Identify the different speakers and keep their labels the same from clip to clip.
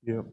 Speaker 1: Yeah.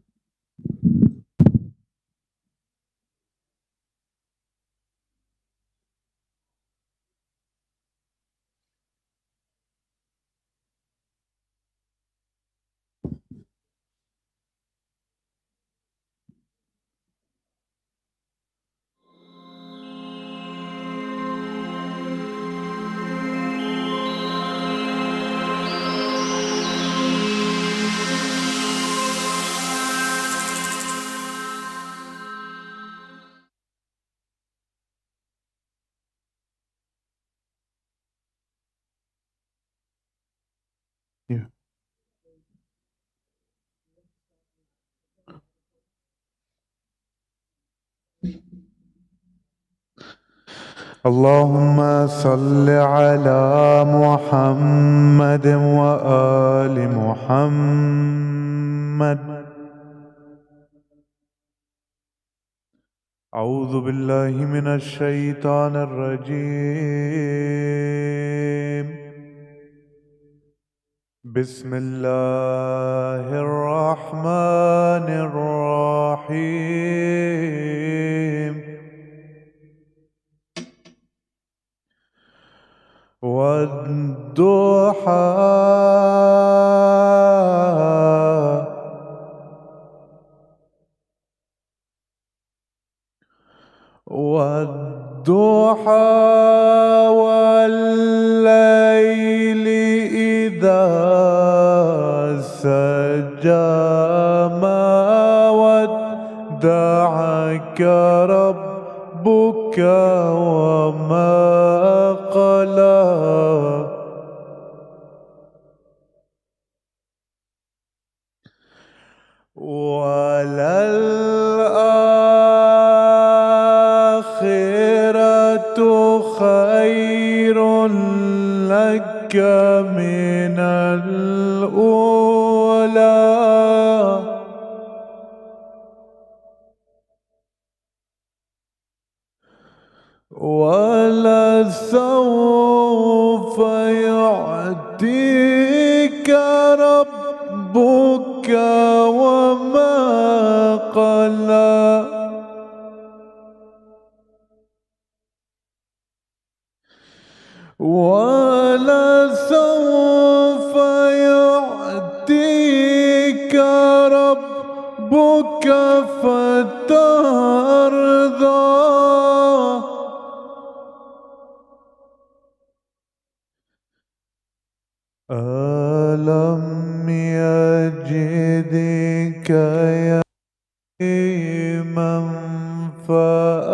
Speaker 1: Yeah. اللهم صل على محمد وآل محمد. أعوذ بالله من الشيطان الرجيم. بسم الله الرحمن الرحيم. والضحى والليل إذا سجى ما ودعك ربك وما قلى وللآخرة خير لك من الأولى ولسوف يعطيك ربك وما قلى ولسوف يعطيك ربك فترضى ألم يجدك يتيما فآوى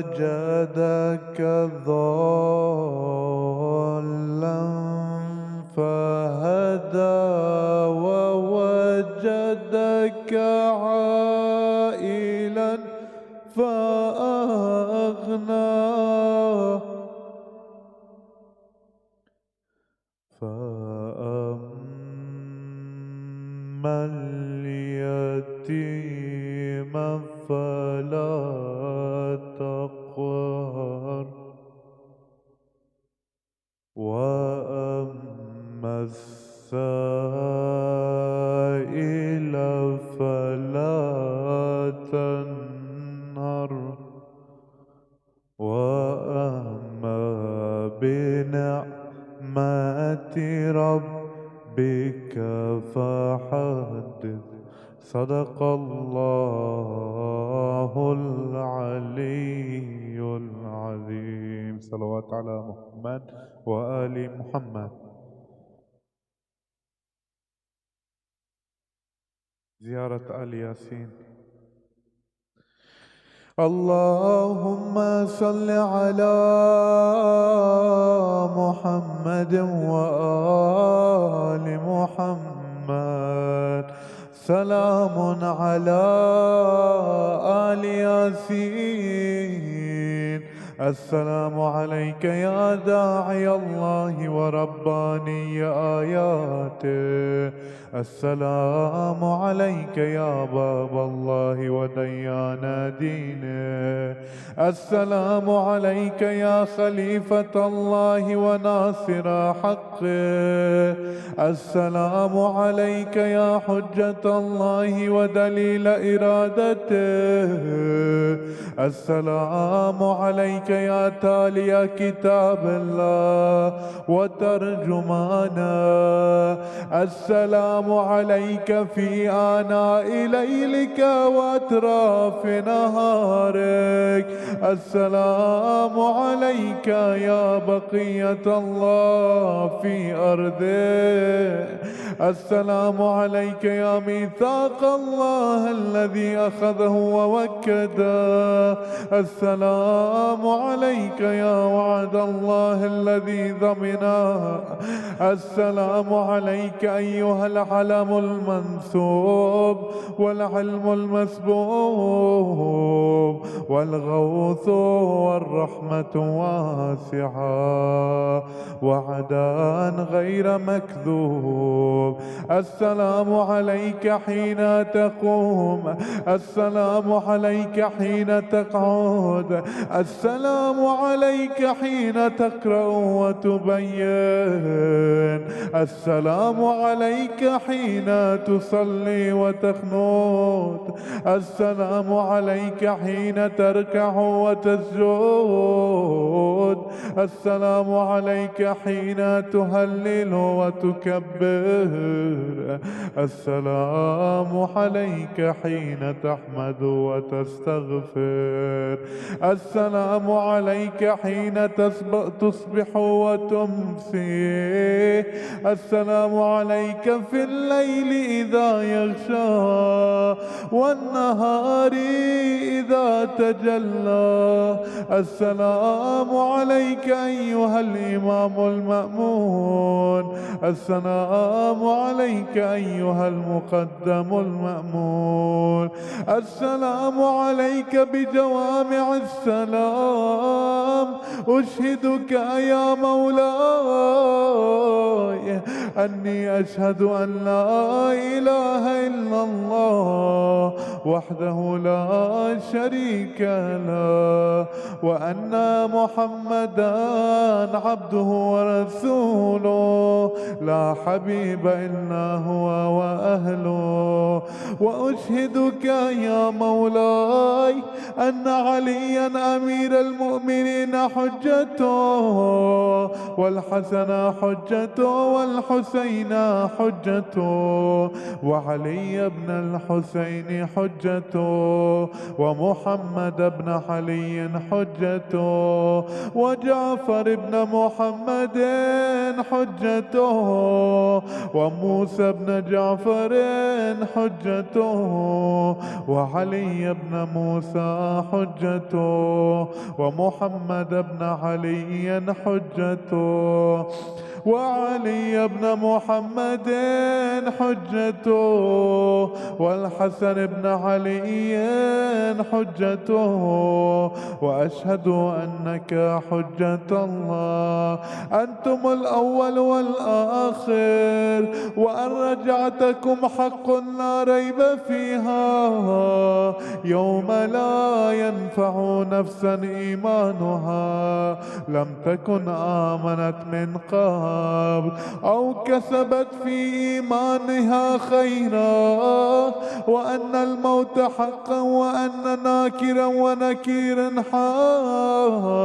Speaker 1: ووجدك ضالا فهدى ووجدك عائلا فأغنى فأما اليتيم فلا تقهر وأما السائل فلا تنهر وأما بنعمة ربك فحدث. صدق الله العلي العظيم. صلوات على محمد وآل محمد. زيارة آل ياسين. اللهم صل على محمد وآل محمد. سلام على آل ياسين السلام عليك يا داعي الله ورباني آياته. السلام عليك يا باب الله وديان دينه. السلام عليك يا خليفة الله وناصر حقه. السلام عليك يا حجة الله ودليل إرادته. السلام عليك يا تالي كتاب الله وترجمانا. السلام عليك في آناء ليلك وأطراف نهارك. السلام عليك يا بقية الله في أرضه. السلام عليك يا ميثاق الله الذي أخذه ووكده. السلام عليك يا وعد الله الذي ضمنه. السلام عليك أيها العلم المنسوب والعلم المسبوب والغوث والرحمة واسعة وعدان غير مكذوب. السلام عليك حين تقوم. السلام عليك حين تقعد. السلام عليك حين تقرأ وتبين. السلام عليك حين تصلي وتقنت. السلام عليك حين تركع وتسجد. السلام عليك حين تهلل وتكبر. السلام عليك حين تحمد وتستغفر. السلام عليك حين تصبح وتمسي. السلام عليك في الليل إذا يغشى والنهار إذا تجلى. السلام عليك أيها الإمام المأمون. السلام عليك أيها المقدم المأمون. السلام عليك بجوامع السلام. أشهدك يا مولاي أني أشهد أن لا إله إلا الله وحده لا شريك له وأن محمدا عبده ورسوله لا حبيب إلا هو وأهله. وأشهدك يا مولاي أن عليا أمير المؤمنين حجته والحسن حجته والحسين حجته وعلي بن الحسين حجته ومحمد بن علي حجته وجعفر بن محمد حجته وموسى بن جعفر حجته وعلي بن موسى حجته ومحمد بن علي حجته وعلي بن محمد حجته والحسن بن علي حجته. وأشهد أنك حجة الله. أنتم الأول والآخر وأن رجعتكم حق لا ريب فيها يوم لا ينفع نفسا إيمانها لم تكن آمنت من قبل أو كسبت في إيمانها خيرا وأن الموت حقا وأن ناكرا ونكيرا حق.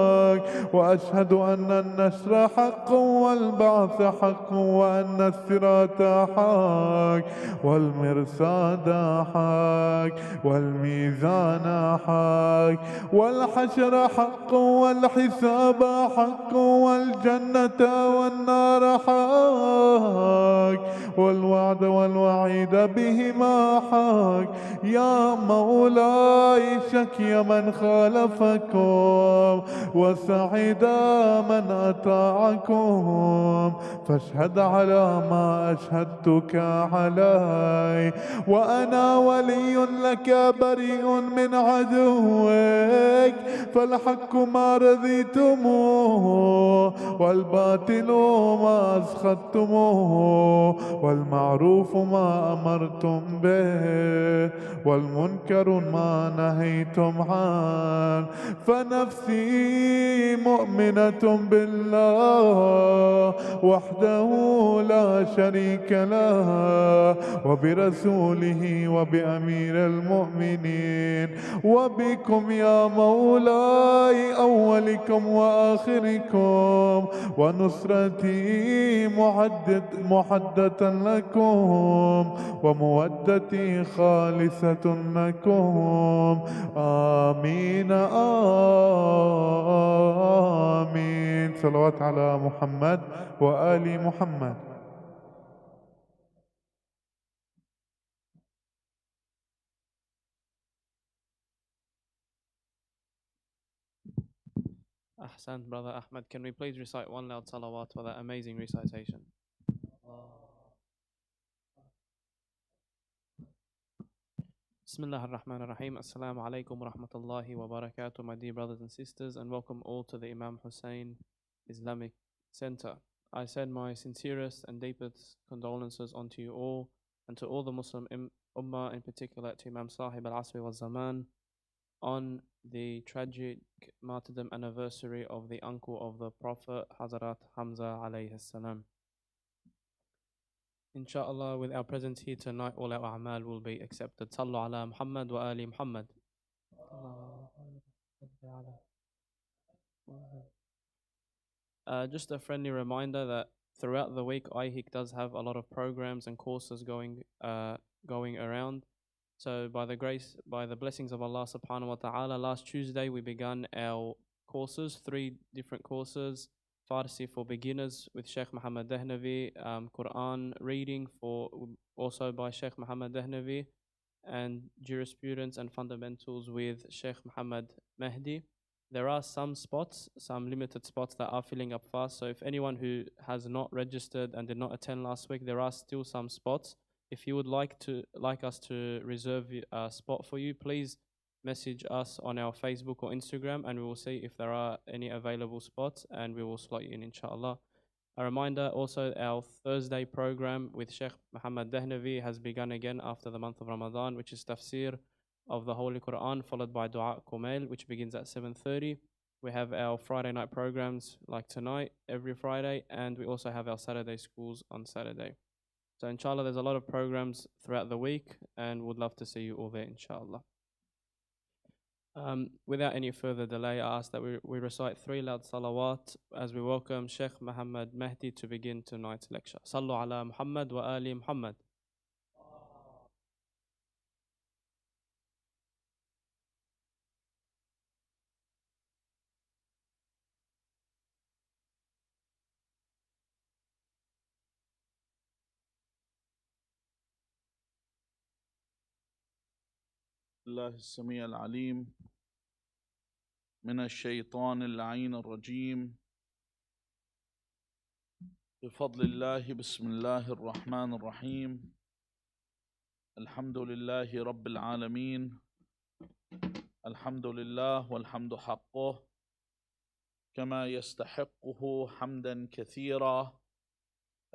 Speaker 1: وأشهد أن النشر حق والبعث حق وأن الصراط حق والمرصاد حق والميزان حق والحشر حق والحساب حق والجنة والنار والنار حق والوعد والوعيد بهما حق يا مولاي شكي من خالفكم وسعد من أطاعكم فاشهد على ما أشهدتك علي وأنا ولي لك بريء من عدوك فالحق ما رضيتموه والباطل ما أسخطتموه والمعروف ما أمرتم به والمنكر ما نهيتم عنه فنفسي مؤمنة بالله وحده لا شريك له وبرسوله وبأمير المؤمنين وبكم يا مولاي أولكم وآخركم ونصرتي محدة لكم ومودتي خالصة لكم آمين آمين صلوات على محمد وآل محمد.
Speaker 2: Ahsan, brother Ahmed. Can we please recite one loud salawat for that amazing recitation? Bismillah ar-Rahman ar-Rahim. Assalamu alaikum wa rahmatullahi wa barakatuh, my dear brothers and sisters, and welcome all to the Imam Hussein Islamic Center. I send my sincerest and deepest condolences onto you all and to all the Muslim Ummah, in particular to Imam Sahib al-Asri wal-Zaman, on the tragic martyrdom anniversary of the uncle of the Prophet, Hazrat Hamza alayhi salam. Inshallah, with our presence here tonight, all our a'mal will be accepted. Sallu ala Muhammad wa ali Muhammad. Just a friendly reminder that throughout the week, IHIC does have a lot of programs and courses going around. So by the blessings of Allah subhanahu wa ta'ala, last Tuesday we began our courses, 3 different courses. Farsi for beginners with Sheikh Mohammad Mehdi, Quran reading also by Sheikh Mohammad Mehdi, and jurisprudence and fundamentals with Sheikh Mohammad Mehdi. There are some limited spots that are filling up fast. So if anyone who has not registered and did not attend last week, there are still some spots. If you would like us to reserve a spot for you, please message us on our Facebook or Instagram, and we will see if there are any available spots, and we will slot you in, inshallah. A reminder also, our Thursday program with Sheikh Mohammad Mehdi has begun again after the month of Ramadan, which is tafsir of the Holy Quran, followed by Dua Kumail, which begins at 7:30. We have our Friday night programs like tonight, every Friday, and we also have our Saturday schools on Saturday. So inshallah, there's a lot of programs throughout the week, and would love to see you all there, inshallah. Without any further delay, I ask that we recite 3 loud salawat as we welcome Sheikh Mohammad Mehdi to begin tonight's lecture. Sallu ala Muhammad wa ali Muhammad.
Speaker 3: الله السميع العليم من الشيطان اللعين الرجيم بفضل الله بسم الله الرحمن الرحيم الحمد لله رب العالمين الحمد لله والحمد حقه كما يستحقه حمدا كثيرا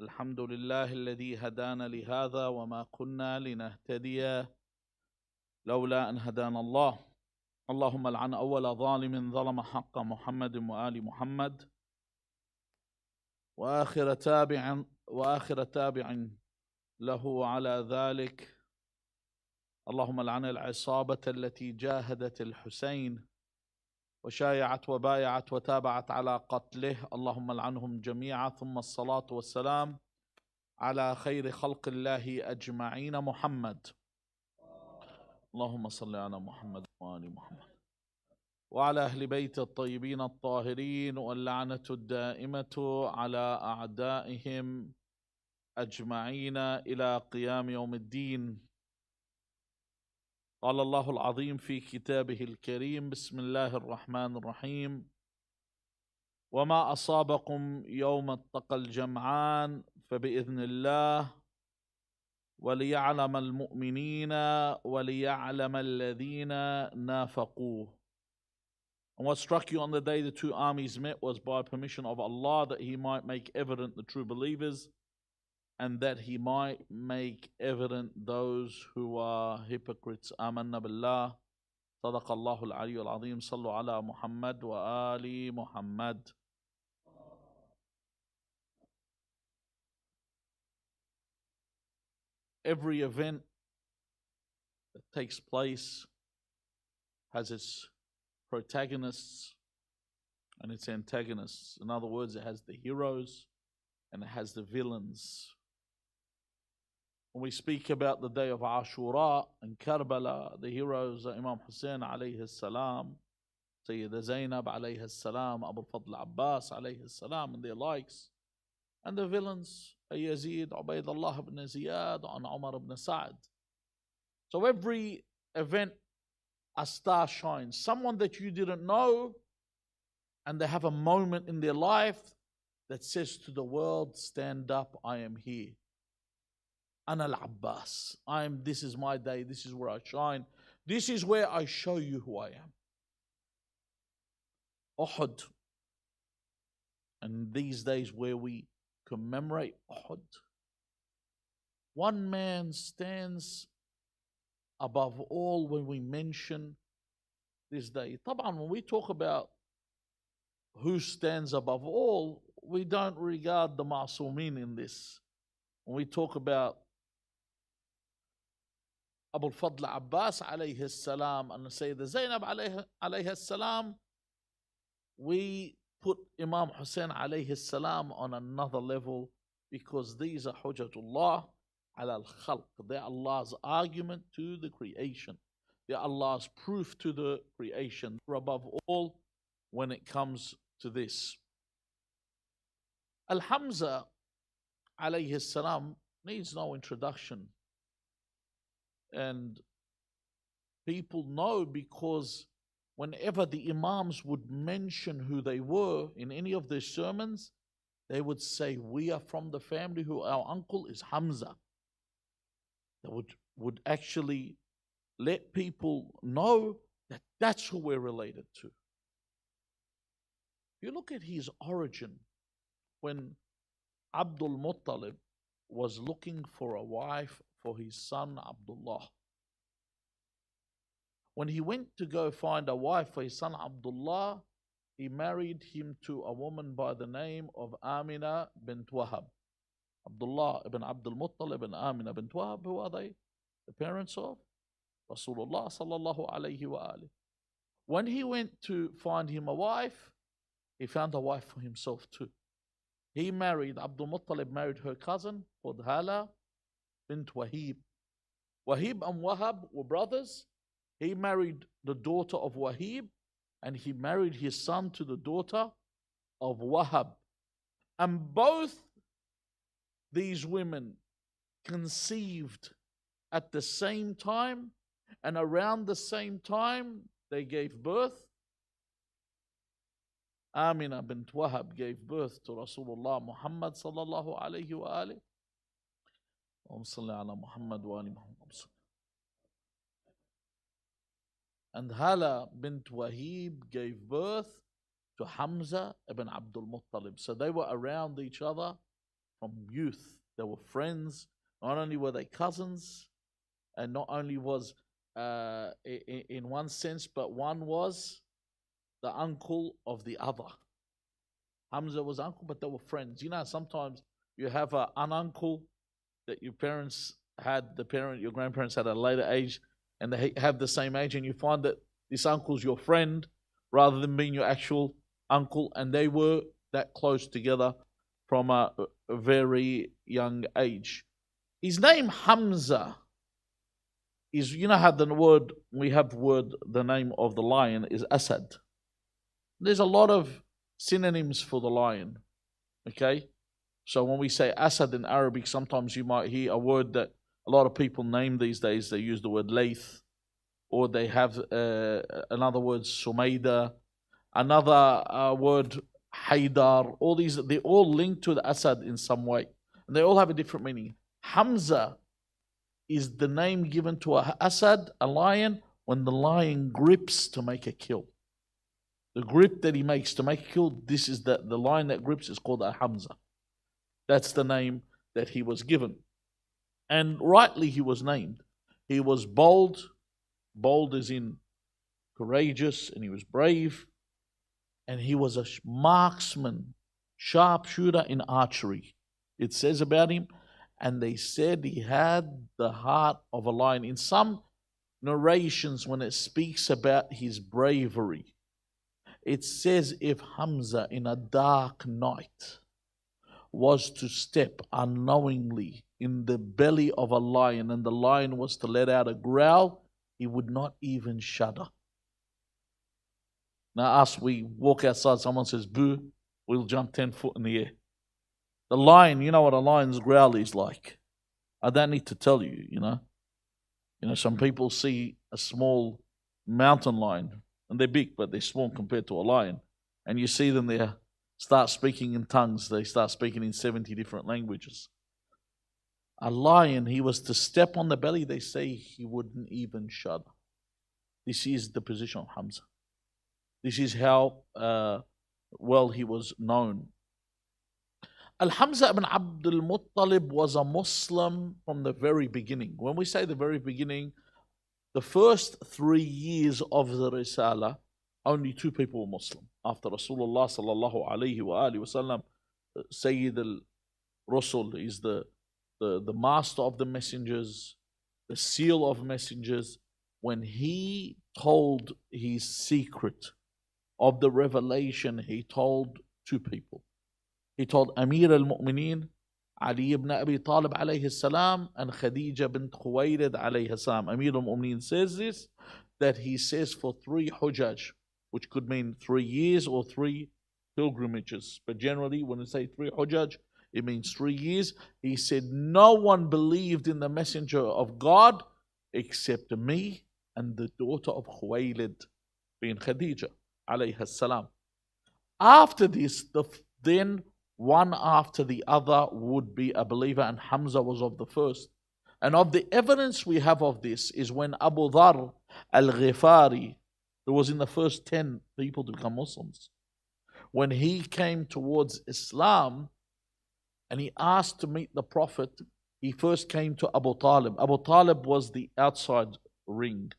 Speaker 3: الحمد لله الذي هدانا لهذا وما كنا لنهتدي لولا أن هدانا الله اللهم لعن أول ظالم ظلم حق محمد وآل محمد وآخر تابع له على ذلك اللهم لعن العصابة التي جاهدت الحسين وشايعت وبايعت وتابعت على قتله اللهم لعنهم جميعا ثم الصلاة والسلام على خير خلق الله أجمعين محمد اللهم صل على محمد وآل محمد وعلى أهل بيت الطيبين الطاهرين واللعنة الدائمة على أعدائهم أجمعين إلى قيام يوم الدين. قال الله العظيم في كتابه الكريم: بسم الله الرحمن الرحيم: وما أصابكم يوم التقى الجمعان فبإذن الله وليعلم المؤمنين وليعلم الذين نافقوا. And what struck you on the day the two armies met was by permission of Allah, that He might make evident the true believers and that He might make evident those who are hypocrites. Amanna billah. صدق الله العلي العظيم. صلوا على محمد وآل محمد. Every event that takes place has its protagonists and its antagonists. In other words, it has the heroes and it has the villains. When we speak about the day of Ashura and Karbala, the heroes are Imam Hussein alayhi salam, Sayyida Zainab alayhi salam, Abu al-Fadl Abbas alayhi salam, and their likes. And the villains are Yazid, Ubaydullah ibn Ziyad, and Umar ibn Sa'd. So every event, a star shines. Someone that you didn't know, and they have a moment in their life that says to the world, stand up, I am here. Ana al-Abbas. This is my day, this is where I shine. This is where I show you who I am. Uhud. And these days where we commemorate Uhud, one man stands above all when we mention this day. Taban, when we talk about who stands above all, we don't regard the ma'sumin in this. When we talk about Abu al-Fadl Abbas alayhi salam and Sayyida Zainab alayhi salam, we put Imam Hussein alayhi salam on another level, because these are Hujjatullah ala al-Khalq. They're Allah's argument to the creation. They're Allah's proof to the creation. Above all, when it comes to this, Al-Hamza alayhi salam needs no introduction. And people know, because whenever the Imams would mention who they were in any of their sermons, they would say, we are from the family who our uncle is Hamza. They would actually let people know that that's who we're related to. You look at his origin. When Abdul Muttalib was looking for a wife for his son Abdullah, when he went to go find a wife for his son Abdullah, he married him to a woman by the name of Amina bint Wahab. Abdullah ibn Abdul Muttalib and Amina bint Wahab, who are they? The parents of Rasulullah sallallahu alayhi wa alihi. When he went to find him a wife, he found a wife for himself too. He married, Abdul Muttalib married her cousin called Hala bint Wahib. Wahib and Wahab were brothers. He married the daughter of Wahib, and he married his son to the daughter of Wahab. And both these women conceived at the same time, and around the same time they gave birth. Amina bint Wahab gave birth to Rasulullah Muhammad sallallahu alayhi wa alihi. Salli ala Muhammad wa ali Muhammad. And Hala bint Wahib gave birth to Hamza ibn Abdul Muttalib. So they were around each other from youth. They were friends. Not only were they cousins, and not only was in one sense, but one was the uncle of the other. Hamza was uncle, but they were friends. You know, sometimes you have an uncle that your parents had, your grandparents had at a later age, and they have the same age, and you find that this uncle's your friend rather than being your actual uncle, and they were that close together from a very young age. His name Hamza is, you know how the name of the lion is Asad. There's a lot of synonyms for the lion. Okay? So when we say Asad in Arabic, sometimes you might hear a word that a lot of people name these days. They use the word Layth, or they have another word, Sumayda, another word, Haydar. All these, they all link to the Asad in some way. And they all have a different meaning. Hamza is the name given to a Asad, a lion, when the lion grips to make a kill. The grip that he makes to make a kill, this is the lion that grips is called a Hamza. That's the name that he was given. And rightly he was named. He was bold. Bold as in courageous, and he was brave. And he was a marksman, sharpshooter in archery. It says about him, and they said he had the heart of a lion. In some narrations, when it speaks about his bravery, it says if Hamza in a dark night was to step unknowingly in the belly of a lion, and the lion was to let out a growl, he would not even shudder. Now us, we walk outside, someone says boo, we'll jump 10 foot in the air. The lion, you know what a lion's growl is like. I don't need to tell you, you know. You know, some people see a small mountain lion, and they're big, but they're small compared to a lion. And you see them there start speaking in tongues. They start speaking in 70 different languages. A lion, he was to step on the belly, they say he wouldn't even shudder. This is the position of Hamza. This is how well he was known. Al-Hamza ibn Abdul Muttalib was a Muslim from the very beginning. When we say the very beginning, the first 3 years of the Risala, only 2 people were Muslim. After Rasulullah sallallahu alayhi wa alihi wasallam, Sayyid al-Rusul is the master of the messengers, the seal of messengers. When he told his secret of the revelation, he told 2 people. He told Amir al-Mu'mineen, Ali ibn Abi Talib alayhi salam, and Khadija bint Khuwaylid alayhi salam. Amir al-Mu'mineen says this, that he says for 3 hujjaj, which could mean 3 years or 3 pilgrimages. But generally, when we say 3 hujjaj, it means 3 years. He said, no one believed in the messenger of God except me and the daughter of Khuwaylid bin Khadija alayhi salam. After this, then one after the other would be a believer, and Hamza was of the first. And of the evidence we have of this is when Abu Dhar al-Ghifari, who was in the first 10 people to become Muslims, when he came towards Islam and he asked to meet the Prophet, he first came to Abu Talib. Abu Talib was the outside ring.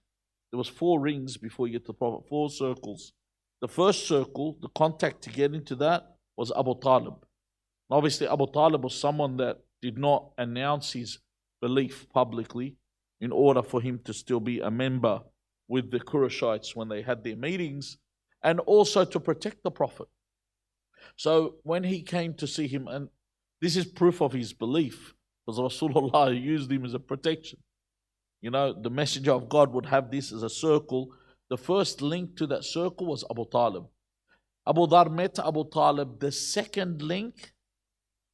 Speaker 3: There was 4 rings before you get to the Prophet, 4 circles. The first circle, the contact to get into that, was Abu Talib. Obviously, Abu Talib was someone that did not announce his belief publicly in order for him to still be a member with the Qurayshites when they had their meetings, and also to protect the Prophet. So when he came to see him, and this is proof of his belief, because Rasulullah used him as a protection. You know, the messenger of God would have this as a circle. The first link to that circle was Abu Talib. Abu Dhar met Abu Talib. The second link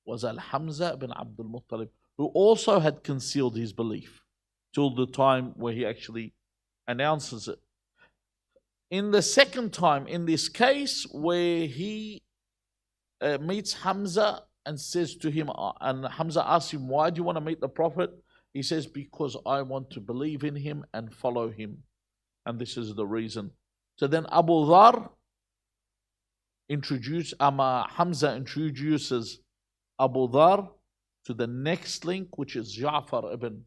Speaker 3: was Al-Hamza ibn Abdul Muttalib, who also had concealed his belief till the time where he actually announces it. In the second time, in this case, where he meets Hamza and says to him, and Hamza asks him, why do you want to meet the Prophet? He says, because I want to believe in him and follow him. And this is the reason. So then Abu Dhar Hamza introduces Abu Dhar to the next link, which is Ja'far ibn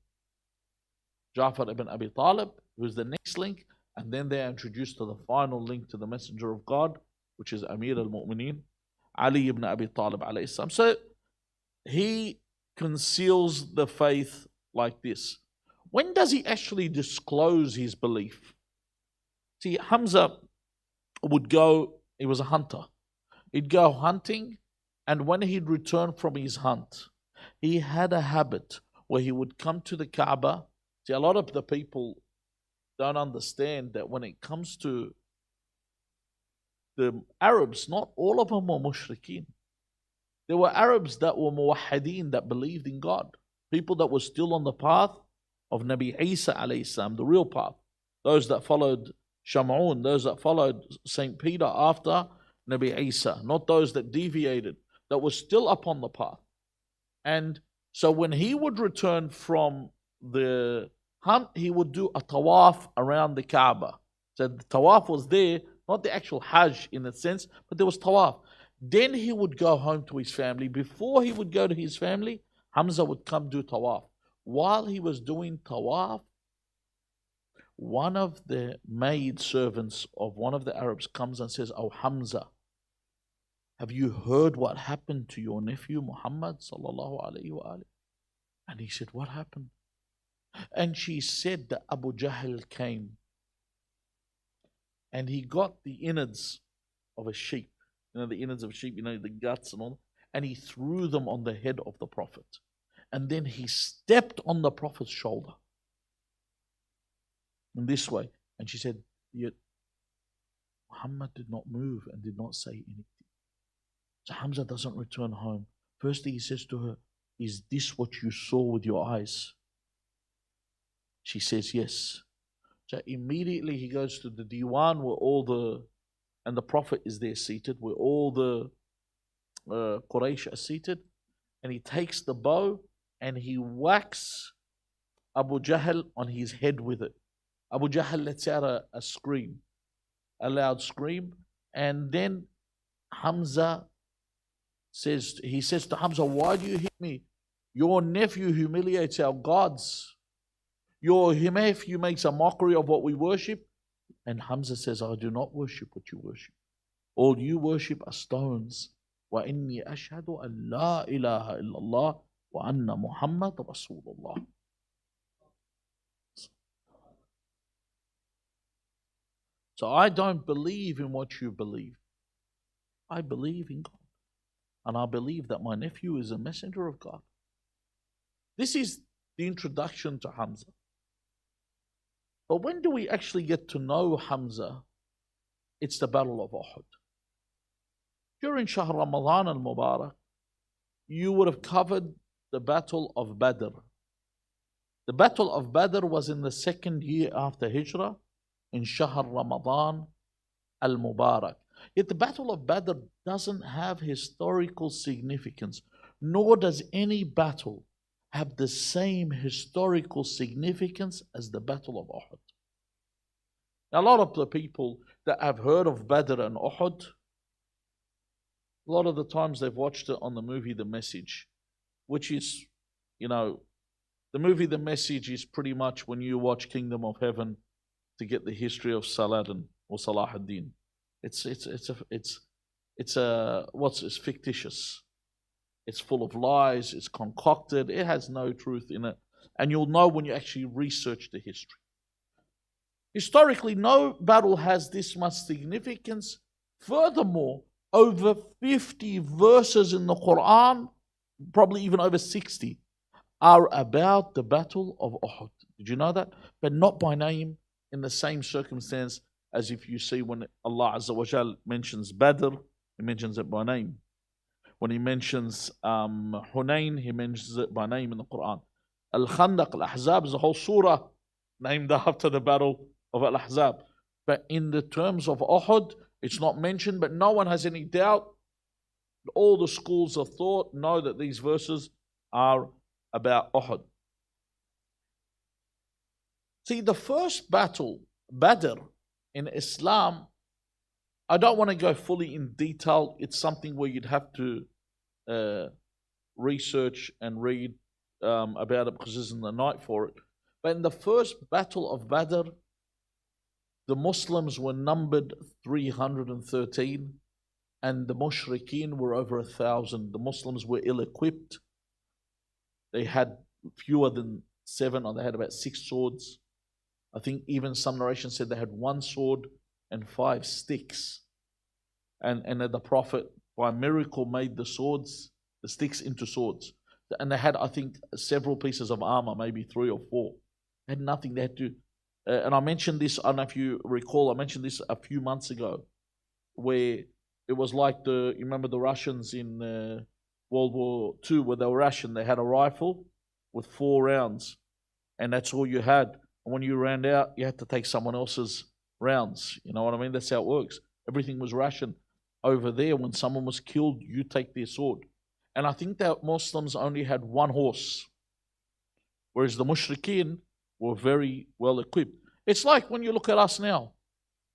Speaker 3: Abi Talib, who is the next link, and then they are introduced to the final link to the Messenger of God, which is Amir al-Mu'mineen, Ali ibn Abi Talib alayhi salam. So he conceals the faith like this. When does he actually disclose his belief? See, Hamza would go, he was a hunter. He'd go hunting, and when he'd return from his hunt, he had a habit where he would come to the Kaaba. See, a lot of the people don't understand that when it comes to the Arabs, not all of them were mushrikeen. There were Arabs that were muwahhideen, that believed in God. People that were still on the path of Nabi Isa alayhi salam, the real path. Those that followed Sham'un, those that followed Saint Peter after Nabi Isa, not those that deviated, that were still upon the path. And so when he would return from the hunt, he would do a tawaf around the Kaaba. So the tawaf was there, not the actual Hajj in a sense, but there was tawaf. Then he would go home to his family. Before he would go to his family, Hamza would come do tawaf. While he was doing tawaf, one of the maid servants of one of the Arabs comes and says, "Oh Hamza, have you heard what happened to your nephew Muhammad sallallahu alaihi wasallam?" And he said, "What happened?" And she said that Abu Jahl came and he got the innards of a sheep, the innards of sheep, the guts and all, and he threw them on the head of the Prophet. And then he stepped on the Prophet's shoulder in this way. And she said, yet Muhammad did not move and did not say anything. So Hamza doesn't return home. Firstly, he says to her, "Is this what you saw with your eyes?" She says, "Yes." So immediately he goes to the diwan and the Prophet is there seated, where all the Quraysh are seated, and he takes the bow and he whacks Abu Jahl on his head with it. Abu Jahl lets out a scream, a loud scream, and then Hamza says to Hamza, "Why do you hit me? Your nephew humiliates our gods. Your nephew makes a mockery of what we worship." And Hamza says, "I do not worship what you worship. All you worship are stones. وَإِنِّي أَشْهَدُ أَن لَا إِلَهَ إِلَّا اللَّهُ وَأَنَّ مُحَمَّدَ رَسُولُ اللَّهِ." So I don't believe in what you believe. I believe in God. And I believe that my nephew is a messenger of God. This is the introduction to Hamza. But when do we actually get to know Hamza? It's the Battle of Uhud. During Shahr Ramadan al-Mubarak, you would have covered the Battle of Badr. The Battle of Badr was in the second year after Hijrah, in Shahr Ramadan al-Mubarak. Yet the Battle of Badr doesn't have historical significance, nor does any battle have the same historical significance as the Battle of Uhud. Now, a lot of the people that have heard of Badr and Uhud, a lot of the times they've watched it on the movie The Message, which is, the movie The Message is pretty much when you watch Kingdom of Heaven to get the history of Saladin or Salah ad-Din. It's fictitious. It's full of lies. It's concocted. It has no truth in it. And you'll know when you actually research the history. Historically, no battle has this much significance. Furthermore, over 50 verses in the Quran, probably even over 60, are about the Battle of Uhud. Did you know that? But not by name, in the same circumstance as if you see when Allah Azza wa Jal mentions Badr, He mentions it by name. When He mentions Hunayn, He mentions it by name in the Quran. Al-Khandaq, Al-Ahzab is a whole surah named after the Battle of Al-Ahzab. But in the terms of Uhud, it's not mentioned, but no one has any doubt. All the schools of thought know that these verses are about Uhud. See, the first battle, Badr, in Islam, I don't want to go fully in detail. It's something where you'd have to research and read about it because this isn't the night for it. But in the first battle of Badr, the Muslims were numbered 313 and the Mushrikeen were over 1,000. The Muslims were ill-equipped. They had fewer than 7, or they had about 6 swords. I think even some narrations said they had 1 sword and 5 sticks. And that the Prophet, by miracle, made the sticks into swords. And they had, I think, several pieces of armor, maybe 3 or 4. They had nothing. They had to... and I mentioned this, I don't know if you recall, I mentioned this a few months ago. where it was like you remember the Russians in World War II, where they were Russian, they had a rifle with 4 rounds, and that's all you had. And when you ran out, you had to take someone else's rounds. You know what I mean? That's how it works. Everything was ration. Over there, when someone was killed, you take their sword. And I think that Muslims only had 1 horse, whereas the mushrikeen were very well equipped. It's like when you look at us now.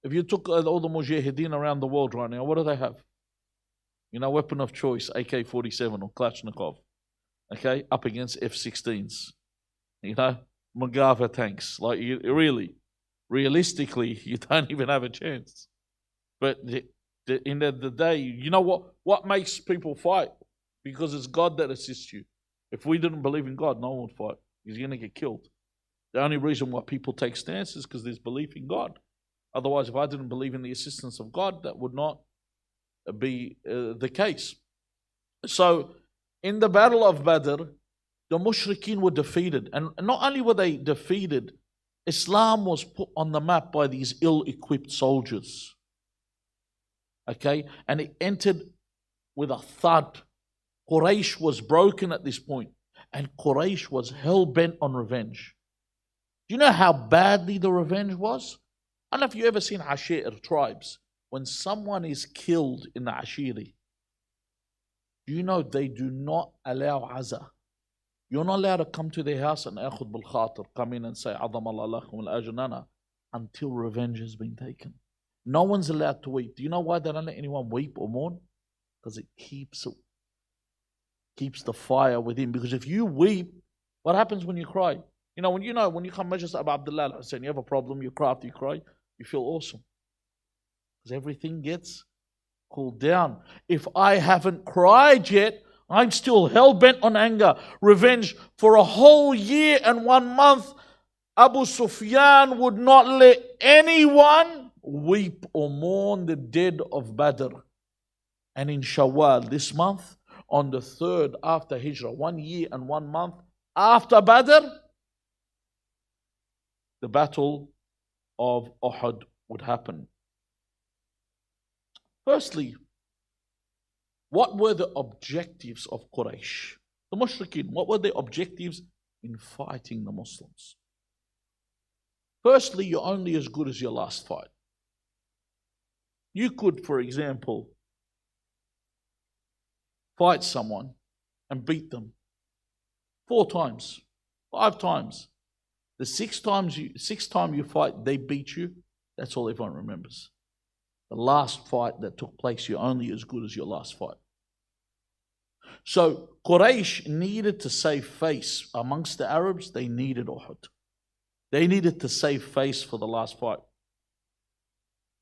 Speaker 3: If you took all the mujahideen around the world right now, what do they have? You know, weapon of choice, AK-47 or Kalashnikov, okay, up against F-16s. You know, Magava tanks. Like, realistically, you don't even have a chance. But in the day, you know what makes people fight? Because it's God that assists you. If we didn't believe in God, no one would fight. He's going to get killed. The only reason why people take stances is because there's belief in God. Otherwise, if I didn't believe in the assistance of God, that would not be the case. So, in the Battle of Badr, the mushrikeen were defeated. And not only were they defeated, Islam was put on the map by these ill-equipped soldiers. Okay? And it entered with a thud. Quraysh was broken at this point. And Quraysh was hell-bent on revenge. Do you know how badly the revenge was? I don't know if you've ever seen Ashir tribes. When someone is killed in the Ashiri, do you know they do not allow Aza? You're not allowed to come to their house and akhud bil khatir, come in and say Azam Allah lakum al ajnana until revenge has been taken. No one's allowed to weep. Do you know why they don't let anyone weep or mourn? Because it keeps the fire within. Because if you weep, what happens when you cry? You know, when you come Majlis Abu Abdullah al-Hussein, you have a problem, you cry after you cry, you feel awesome. Because everything gets cooled down. If I haven't cried yet, I'm still hell-bent on anger, revenge. For a whole year and 1 month, Abu Sufyan would not let anyone weep or mourn the dead of Badr. And in Shawwal, this month, on the 3rd after Hijrah, 1 year and 1 month after Badr, the battle of Uhud would happen. Firstly, what were the objectives of Quraysh? The Mushrikeen, what were their objectives in fighting the Muslims? Firstly, you're only as good as your last fight. You could, for example, fight someone and beat them 4 times, 5 times. The 6th time you fight, they beat you. That's all everyone remembers. The last fight that took place, you're only as good as your last fight. So Quraysh needed to save face amongst the Arabs. They needed Uhud. They needed to save face for the last fight.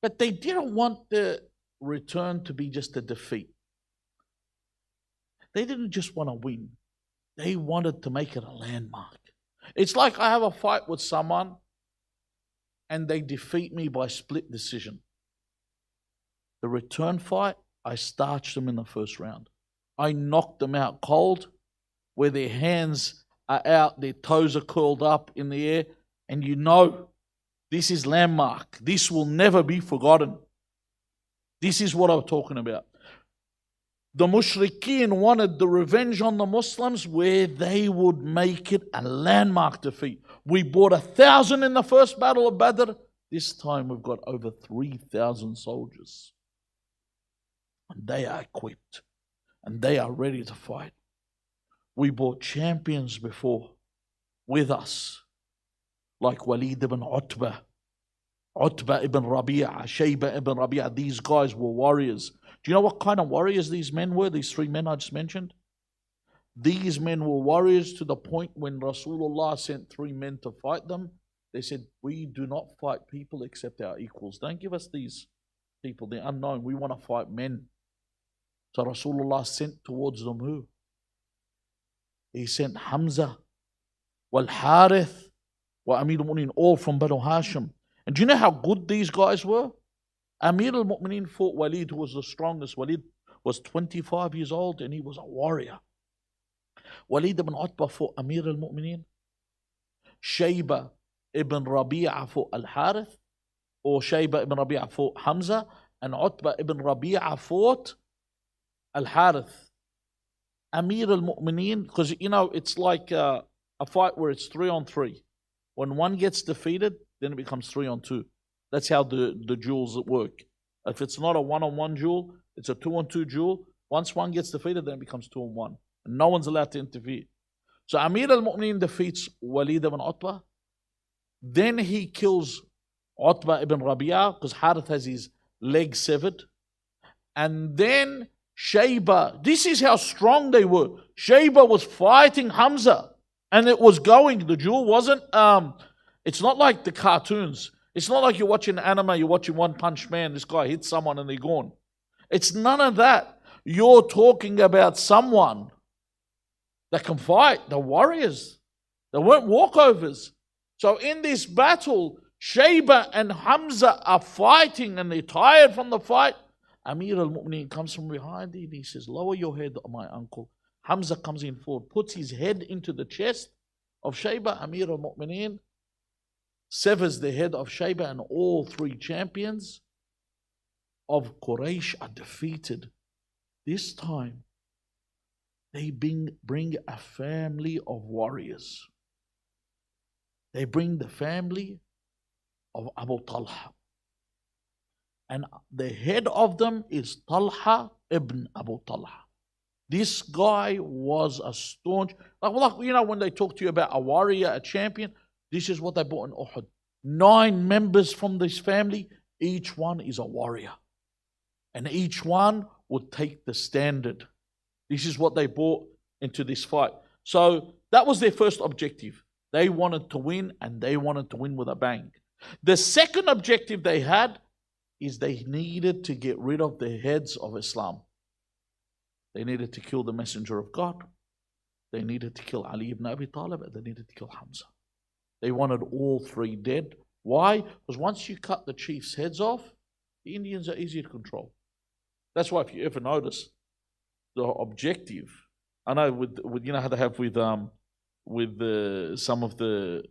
Speaker 3: But they didn't want the return to be just a defeat. They didn't just want to win. They wanted to make it a landmark. It's like I have a fight with someone and they defeat me by split decision. The return fight, I starched them in the first round. I knocked them out cold, where their hands are out, their toes are curled up in the air, and you know this is landmark. This will never be forgotten. This is what I'm talking about. The Mushrikeen wanted the revenge on the Muslims where they would make it a landmark defeat. We bought 1,000 in the first battle of Badr. This time we've got over 3,000 soldiers. And they are equipped. And they are ready to fight. We brought champions before with us, like Walid ibn Utbah, Utbah ibn Rabi'ah, Shayba ibn Rabi'ah. These guys were warriors. Do you know what kind of warriors these men were, these 3 men I just mentioned? These men were warriors to the point when Rasulullah sent 3 men to fight them. They said, we do not fight people except our equals. Don't give us these people, they're unknown. We want to fight men. So Rasulullah sent towards them who? He sent Hamza, Wal Harith, Wa Amir al-Mu'minin, all from Banu Hashim. And do you know how good these guys were? Amir al-Mu'minin fought Walid, who was the strongest. Walid was 25 years old and he was a warrior. Walid ibn Utbah fought Amir al-Mu'minin. Shayba ibn Rabi'ah fought Al-Harith. Or Shayba ibn Rabi'ah fought Hamza. and Utbah ibn Rabi'a fought Al-Harith, Amir al-Mu'mineen, because it's like a fight where it's 3-on-3. When one gets defeated, then it becomes 3-on-2. That's how the duels work. If it's not a 1-on-1 duel, it's a 2-on-2 duel. Once one gets defeated, then it becomes 2-on-1. And no one's allowed to interfere. So Amir al-Mu'mineen defeats Walid ibn Utbah. Then he kills Utbah ibn Rabi'a because Harith has his leg severed. And then Shayba, this is how strong they were. Shayba was fighting Hamza and it was going. The duel wasn't, it's not like the cartoons. It's not like you're watching anime, you're watching One Punch Man, this guy hits someone and they're gone. It's none of that. You're talking about someone that can fight, the warriors. They weren't walkovers. So in this battle, Shayba and Hamza are fighting and they're tired from the fight. Amir al-Mu'mineen comes from behind and he says, lower your head, my uncle. Hamza comes in forward, puts his head into the chest of Shayba. Amir al-Mu'mineen severs the head of Shayba, and all three champions of Quraysh are defeated. This time, they bring a family of warriors. They bring the family of Abu Talha. And the head of them is Talha ibn Abu Talha. This guy was a staunch, like when they talk to you about a warrior, a champion, this is what they brought in Uhud. 9 members from this family, each one is a warrior. And each one would take the standard. This is what they brought into this fight. So that was their first objective. They wanted to win, and they wanted to win with a bang. The second objective they had is they needed to get rid of the heads of Islam. They needed to kill the Messenger of God. They needed to kill Ali ibn Abi Talib, and they needed to kill Hamza. They wanted all 3 dead. Why? Because once you cut the chiefs' heads off, the Indians are easy to control. That's why if you ever notice, the objective, I know with how they have with some of the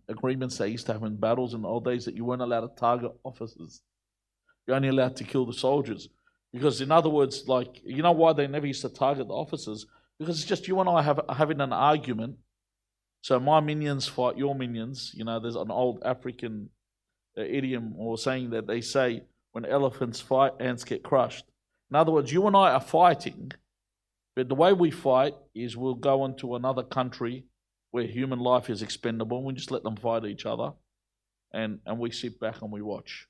Speaker 3: agreements they used to have in battles in the old days, that you weren't allowed to target officers. You're only allowed to kill the soldiers. Because in other words, like, you know why they never used to target the officers? Because it's just you and I having an argument. So my minions fight your minions. There's an old African idiom or saying that they say, when elephants fight, ants get crushed. In other words, you and I are fighting, but the way we fight is we'll go into another country where human life is expendable, and we just let them fight each other, and we sit back and we watch.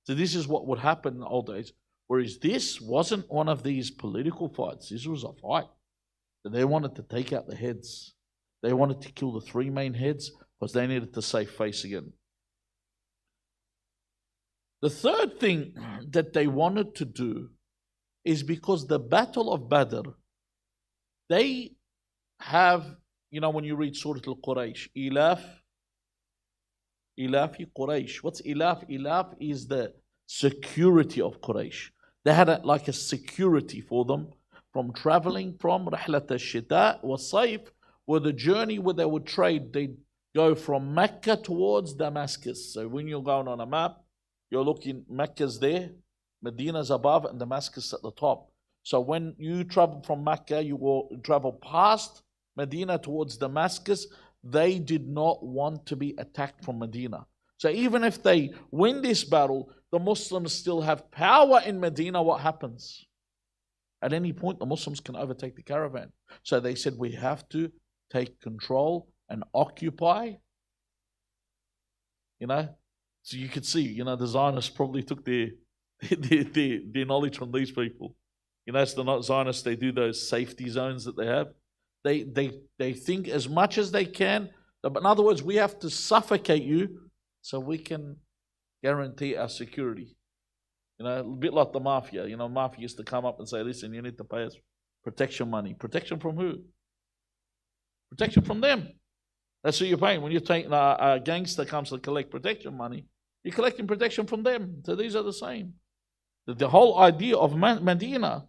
Speaker 3: So this is what would happen in the old days. Whereas this wasn't one of these political fights. This was a fight. They wanted to take out the heads. They wanted to kill the 3 main heads because they needed to save face again. The third thing that they wanted to do is because the Battle of Badr, they have, when you read Surah Al-Quraysh, Ilafi Quraysh. What's Ilaf? Ilaf is the security of Quraysh. They had a security for them from traveling from Rahlat al-Shita wa Sayf, where the journey where they would trade, they'd go from Mecca towards Damascus. So when you're going on a map, you're looking, Mecca's there, Medina's above, and Damascus at the top. So when you travel from Mecca, you will travel past Medina towards Damascus. They did not want to be attacked from Medina. So even if they win this battle, the Muslims still have power in Medina. What happens? At any point, the Muslims can overtake the caravan. So they said, we have to take control and occupy. So you could see, the Zionists probably took their knowledge from these people. It's the Zionists, they do those safety zones that they have. They think as much as they can. But in other words, we have to suffocate you so we can guarantee our security. A bit like the mafia. Mafia used to come up and say, listen, you need to pay us protection money. Protection from who? Protection from them. That's who you're paying. When you're taking a gangster comes to collect protection money, you're collecting protection from them. So these are the same. The whole idea of Medina,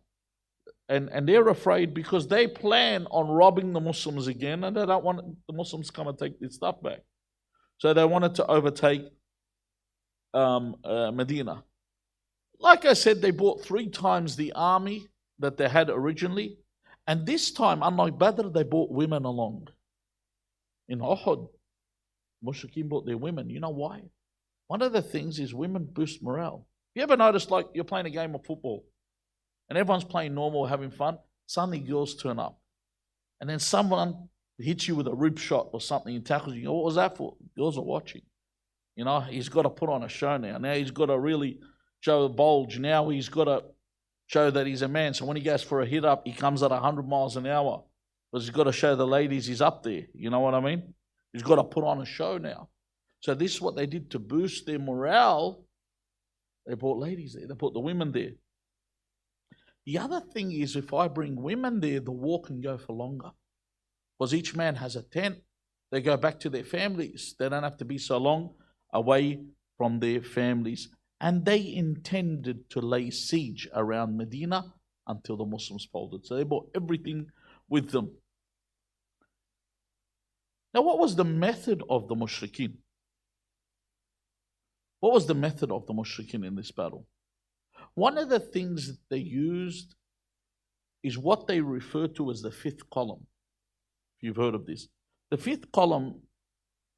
Speaker 3: and they're afraid because they plan on robbing the Muslims again, and they don't want the Muslims to come and take their stuff back. So they wanted to overtake Medina. like I said, they brought 3 times the army that they had originally. And this time, unlike Badr, they brought women along. In Uhud, Mushrikeen brought their women. You know why? One of the things is women boost morale. You ever notice, like, you're playing a game of football and everyone's playing normal, having fun, suddenly girls turn up. And then someone hits you with a rib shot or something and tackles you. You go, what was that for? Girls are watching. You know, he's got to put on a show now. Now he's got to really show a bulge. Now he's got to show that he's a man. So when he goes for a hit up, he comes at 100 miles an hour. Because he's got to show the ladies he's up there. You know what I mean? He's got to put on a show now. So this is what they did to boost their morale. They brought ladies there. They put the women there. The other thing is, if I bring women there, the war can go for longer. Because each man has a tent. They go back to their families. They don't have to be so long away from their families. And they intended to lay siege around Medina until the Muslims folded. So they brought everything with them. Now, what was the method of the Mushrikeen? What was the method of the Mushrikeen in this battle? One of the things that they used is what they refer to as the 5th column. If you've heard of this. The 5th column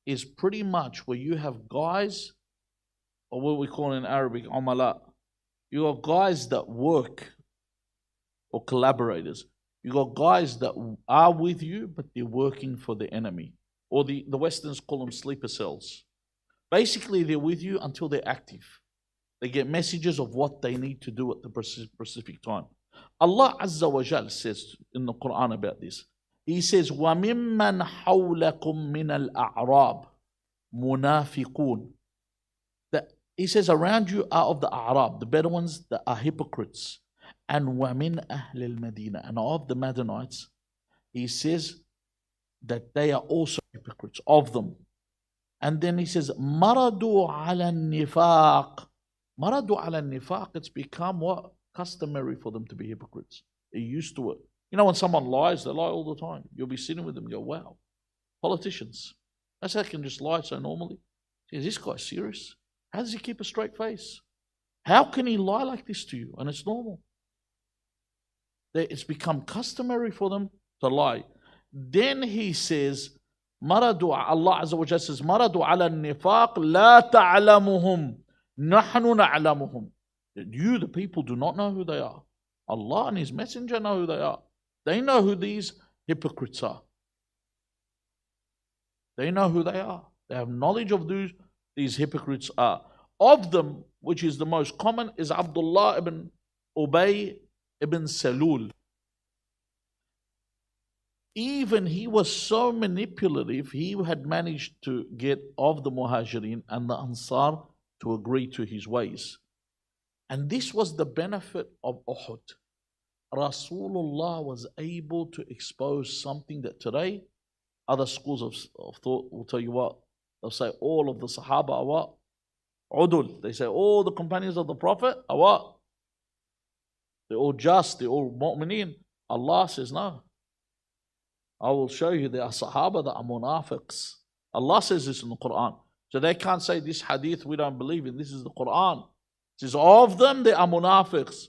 Speaker 3: is pretty much where you have guys, or what we call in Arabic, umala. You have guys that work, or collaborators. You got guys that are with you, but they're working for the enemy. Or the Westerns call them sleeper cells. Basically, they're with you until they're active. They get messages of what they need to do at the specific time. Allah Azza wa Jal says in the Quran about this. He says, وَمِمَّنْ حَوْلَكُمْ مِنَ الْأَعْرَابِ مُنَافِقُونَ. He says, around you are of the A'rab, the Bedouins that are hypocrites. And وَمِنْ أَهْلِ الْمَدِينَةِ. And of the Madanites, he says that they are also hypocrites, of them. And then he says, مَرَدُوا عَلَى النِّفَاقِ. Maradu ala nifaq, it's become what? Customary for them to be hypocrites. They're used to it. You know, when someone lies, they lie all the time. You'll be sitting with them and go, wow, politicians. That's how they can just lie so normally. Is this guy serious? How does he keep a straight face? How can he lie like this to you? And it's normal. It's become customary for them to lie. Then he says, Maradu, Allah Azza wa Jalla says, Maradu ala nifaq la ta'lamuhum. نَحْنُ نَعْلَمُهُمْ. You, the people, do not know who they are. Allah and His Messenger know who they are. They know who these hypocrites are. They know who they are. They have knowledge of who these hypocrites are. Of them, which is the most common, is Abdullah ibn Ubay ibn Salul. Even he was so manipulative, he had managed to get of the Muhajirin and the Ansar to agree to his ways. And this was the benefit of Uhud. Rasulullah was able to expose something that today other schools of thought will tell you what. They'll say all of the Sahaba are what? Udul. They say all the companions of the Prophet are what? They're all just, they're all mu'mineen. Allah says no. I will show you there are Sahaba that are munafiqs. Allah says this in the Quran. So they can't say this hadith we don't believe in. This is the Quran. It says of them they are munafiqs.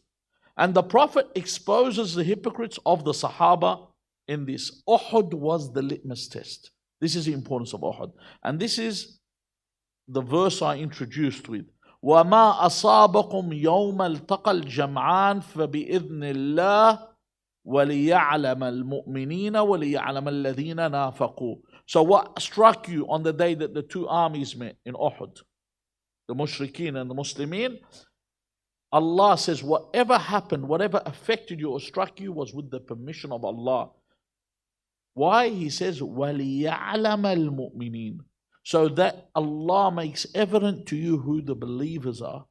Speaker 3: And the Prophet exposes the hypocrites of the Sahaba in this. Uhud was the litmus test. This is the importance of Uhud. And this is the verse I introduced with. وَمَا أَصَابَكُمْ يَوْمَ الْتَقَى الْجَمْعَانِ فَبِإِذْنِ اللَّهِ وَلِيَعْلَمَ الْمُؤْمِنِينَ وَلِيَعْلَمَ الَّذِينَ نَافَقُوا. So what struck you on the day that the two armies met in Uhud, the Mushrikeen and the Muslimin, Allah says whatever happened, whatever affected you or struck you was with the permission of Allah. Why? He says, وَلِيَعْلَمَ الْمُؤْمِنِينَ. So that Allah makes evident to you who the believers are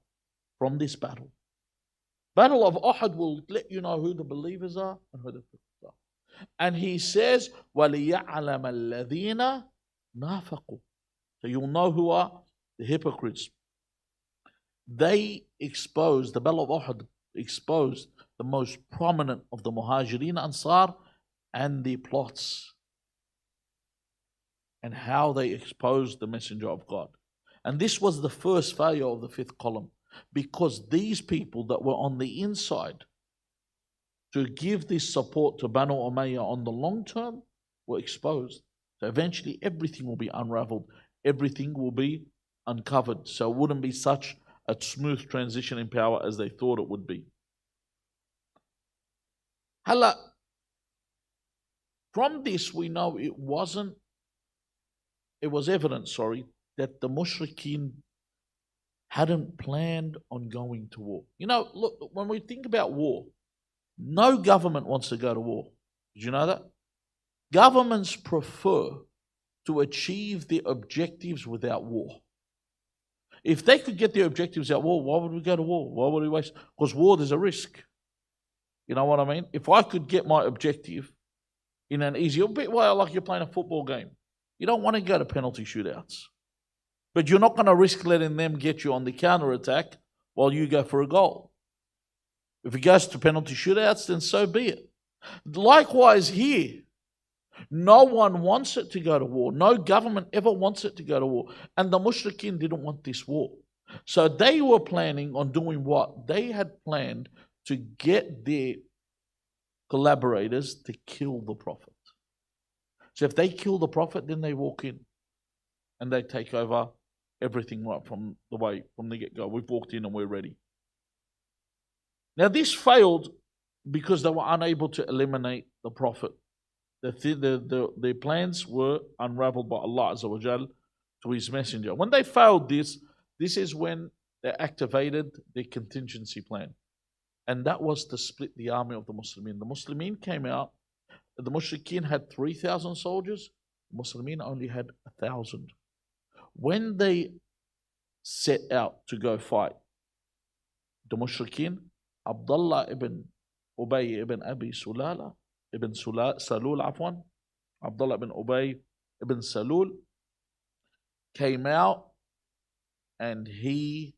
Speaker 3: from this battle. Battle of Uhud will let you know who the believers are and who the hypocrites are. And he says, وَلِيَعْلَمَ الَّذِينَ نَافَقُوا. So you'll know who are the hypocrites. They exposed, the Battle of Uhud exposed the most prominent of the Muhajirin Ansar and the plots and how they exposed the Messenger of God. And this was the first failure of the fifth column. because these people that were on the inside to give this support to Banu Umayyah on the long term were exposed. So eventually everything will be unraveled, everything will be uncovered. So it wouldn't be such a smooth transition in power as they thought it would be. Hala, from this we know it was evident, that the mushrikeen hadn't planned on going to war. You know, look, when we think about war, no government wants to go to war. Did you know that? Governments prefer to achieve their objectives without war. If they could get their objectives without war, why would we go to war? Why would we waste? Because war, there's a risk. You know what I mean? If I could get my objective in an easier bit way, like you're playing a football game, you don't want to go to penalty shootouts. But you're not going to risk letting them get you on the counter-attack while you go for a goal. If it goes to penalty shootouts, then so be it. Likewise here, no one wants it to go to war. No government ever wants it to go to war. And the mushrikeen didn't want this war. So they were planning on doing what? They had planned to get their collaborators to kill the Prophet. So if they kill the Prophet, then they walk in and they take over everything right from the get-go. We've walked in and we're ready. Now this failed because they were unable to eliminate the Prophet. Their plans were unraveled by Allah Azza wa Jal to His Messenger. When they failed this is when they activated their contingency plan. And that was to split the army of the Muslimin. The Muslimin came out, the Mushrikeen had 3,000 soldiers, the Muslimin only had 1,000. When they set out to go fight, the Mushrikeen, Abdullah ibn Ubay ibn Abi Sulala, Salul, Abdullah ibn Ubay ibn Salul came out and he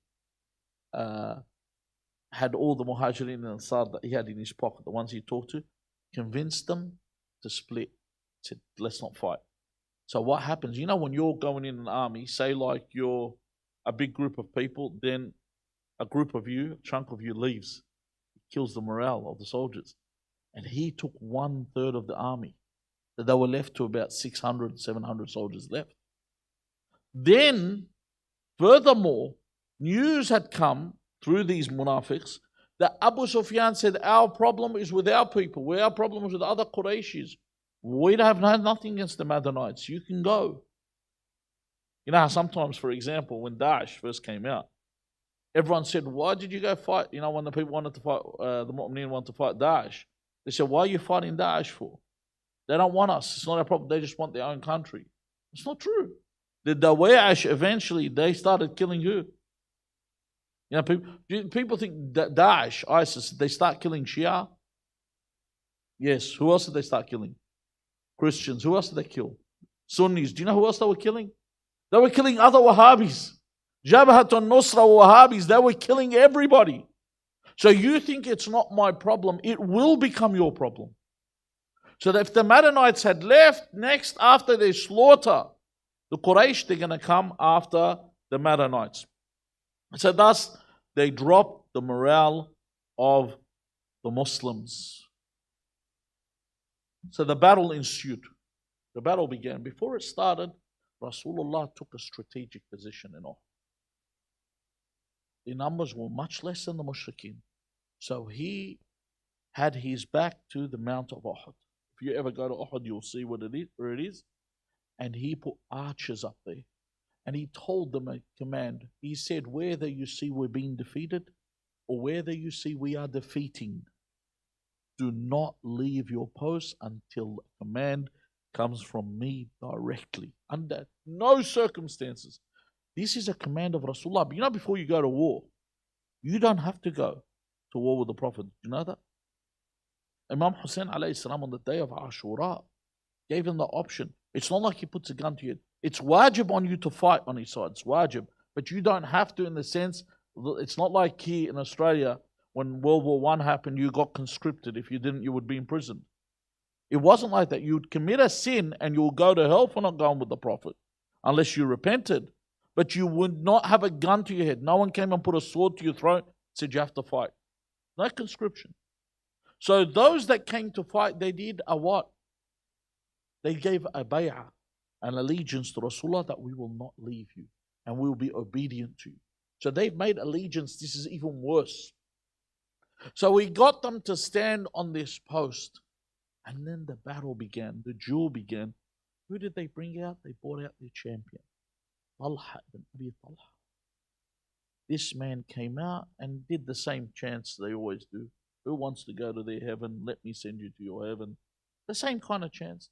Speaker 3: had all the Muhajirin and Ansar that he had in his pocket, the ones he talked to, convinced them to split, said, let's not fight. So what happens, you know, when you're going in an army, say like you're a big group of people, then a group of you, a chunk of you leaves. It kills the morale of the soldiers. And he took 1/3 of the army. So they were left to about 600, 700 soldiers left. Then, furthermore, news had come through these munafiqs that Abu Sufyan said, our problem is with our people. Our problem is with other Qurayshis. We have nothing against the Madanites. You can go. You know how sometimes, for example, when Daesh first came out, everyone said, why did you go fight? You know, when the people wanted to fight, the Mu'mineen wanted to fight Daesh, they said, why are you fighting Daesh for? They don't want us. It's not our problem. They just want their own country. It's not true. The Daesh eventually, they started killing who? You know, people think that Daesh, ISIS, they start killing Shia. Yes. Who else did they start killing? Christians. Who else did they kill? Sunnis. Do you know who else they were killing? They were killing other Wahhabis. Jabhat al-Nusra Wahhabis. They were killing everybody. So you think it's not my problem. It will become your problem. So that if the Madanites had left, next after they slaughter the Quraysh, they're going to come after the Madanites. So thus, they dropped the morale of the Muslims. So the battle ensued. The battle began. Before it started, Rasulullah took a strategic position in Uhud. The numbers were much less than the Mushrikeen. So he had his back to the Mount of Uhud. If you ever go to Uhud, you'll see where it is. And he put archers up there. And he told them a command. He said, whether you see we're being defeated or whether you see we are defeating, do not leave your post until a command comes from me directly. Under no circumstances. This is a command of Rasulullah. But you know, before you go to war, you don't have to go to war with the Prophet. You know that? Imam Hussein alayhi salam on the day of Ashura gave him the option. It's not like he puts a gun to you. It's wajib on you to fight on his side. It's wajib. But you don't have to in the sense, it's not like here in Australia, when World War I happened, you got conscripted. If you didn't, you would be imprisoned. It wasn't like that. You'd commit a sin and you'll go to hell for not going with the Prophet, unless you repented. but you would not have a gun to your head. No one came and put a sword to your throat, said you have to fight. No conscription. So those that came to fight, they did a what? They gave a bay'ah, an allegiance to Rasulullah that we will not leave you and we will be obedient to you. So they've made allegiance. This is even worse. So we got them to stand on this post. And then the battle began. The duel began. Who did they bring out? They brought out their champion. Talha ibn Abi Talha. This man came out and did the same chants they always do. Who wants to go to their heaven? Let me send you to your heaven. The same kind of chants.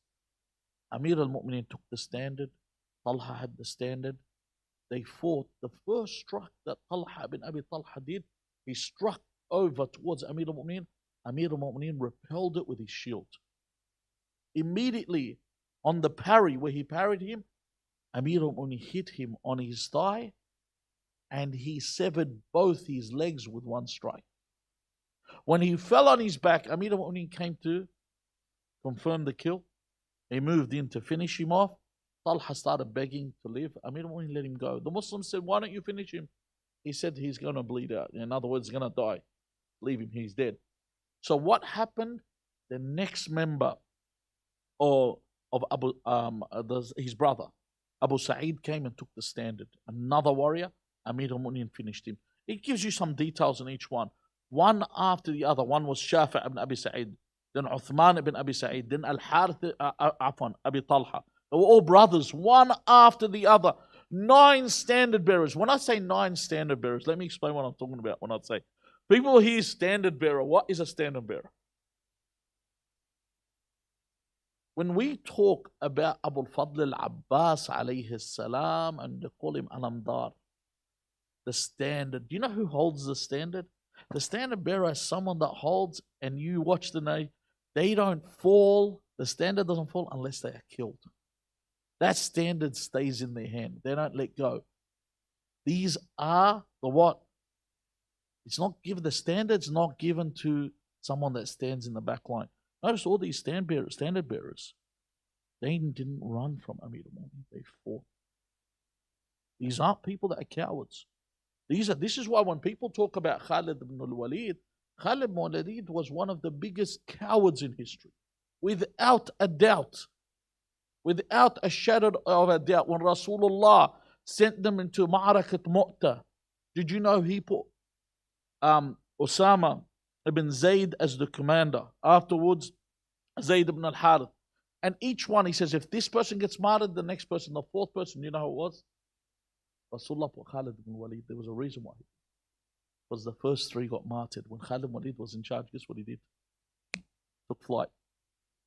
Speaker 3: Amir al-Mu'mineen took the standard. Talha had the standard. They fought. The first strike that Talha ibn Abi Talha did, he struck over towards Amir al-Mu'mineen. Amir al-Mu'mineen repelled it with his shield. Immediately on the parry where he parried him, Amir al-Mu'mineen hit him on his thigh and he severed both his legs with one strike. When he fell on his back, Amir al-Mu'mineen came to confirm the kill. He moved in to finish him off. Talha started begging to live. Amir al-Mu'mineen let him go. The Muslims said, why don't you finish him? He said he's going to bleed out. In other words, he's going to die. Leave him, he's dead. So what happened? The next member of his brother, Abu Sa'id, came and took the standard. Another warrior, Amir al-Mu'mineen finished him. It gives you some details on each one. One after the other. One was Shafi' ibn Abi Sa'id, then Uthman ibn Abi Sa'id, then Al-Harith Abi Talha. They were all brothers, one after the other. 9 standard bearers. When I say 9 standard bearers, let me explain what I'm talking about when I say. People hear standard bearer. What is a standard bearer? When we talk about Abu al-Fadl al-Abbas alayhi salam and they call him Al-Amdar, the standard. Do you know who holds the standard? The standard bearer is someone that holds, and you watch the night, they don't fall. The standard doesn't fall unless they are killed. That standard stays in their hand. They don't let go. These are the what? It's not given, the standard's not given to someone that stands in the back line. Notice all these standard bearers, they didn't run from Amir al-Mu'mineen, they fought. These aren't people that are cowards. This is why when people talk about Khalid ibn al-Walid, Khalid ibn al-Walid was one of the biggest cowards in history. Without a doubt. Without a shadow of a doubt. When Rasulullah sent them into Ma'arakat Mu'tah, did you know he put Osama ibn Zayd as the commander? Afterwards, Zayd ibn al-Harith. And each one, he says, if this person gets martyred, the next person, the fourth person, you know who it was? Rasulullah put Khalid ibn Walid. There was a reason why. Because the first 3 got martyred. When Khalid ibn Walid was in charge, guess what he did? Took flight.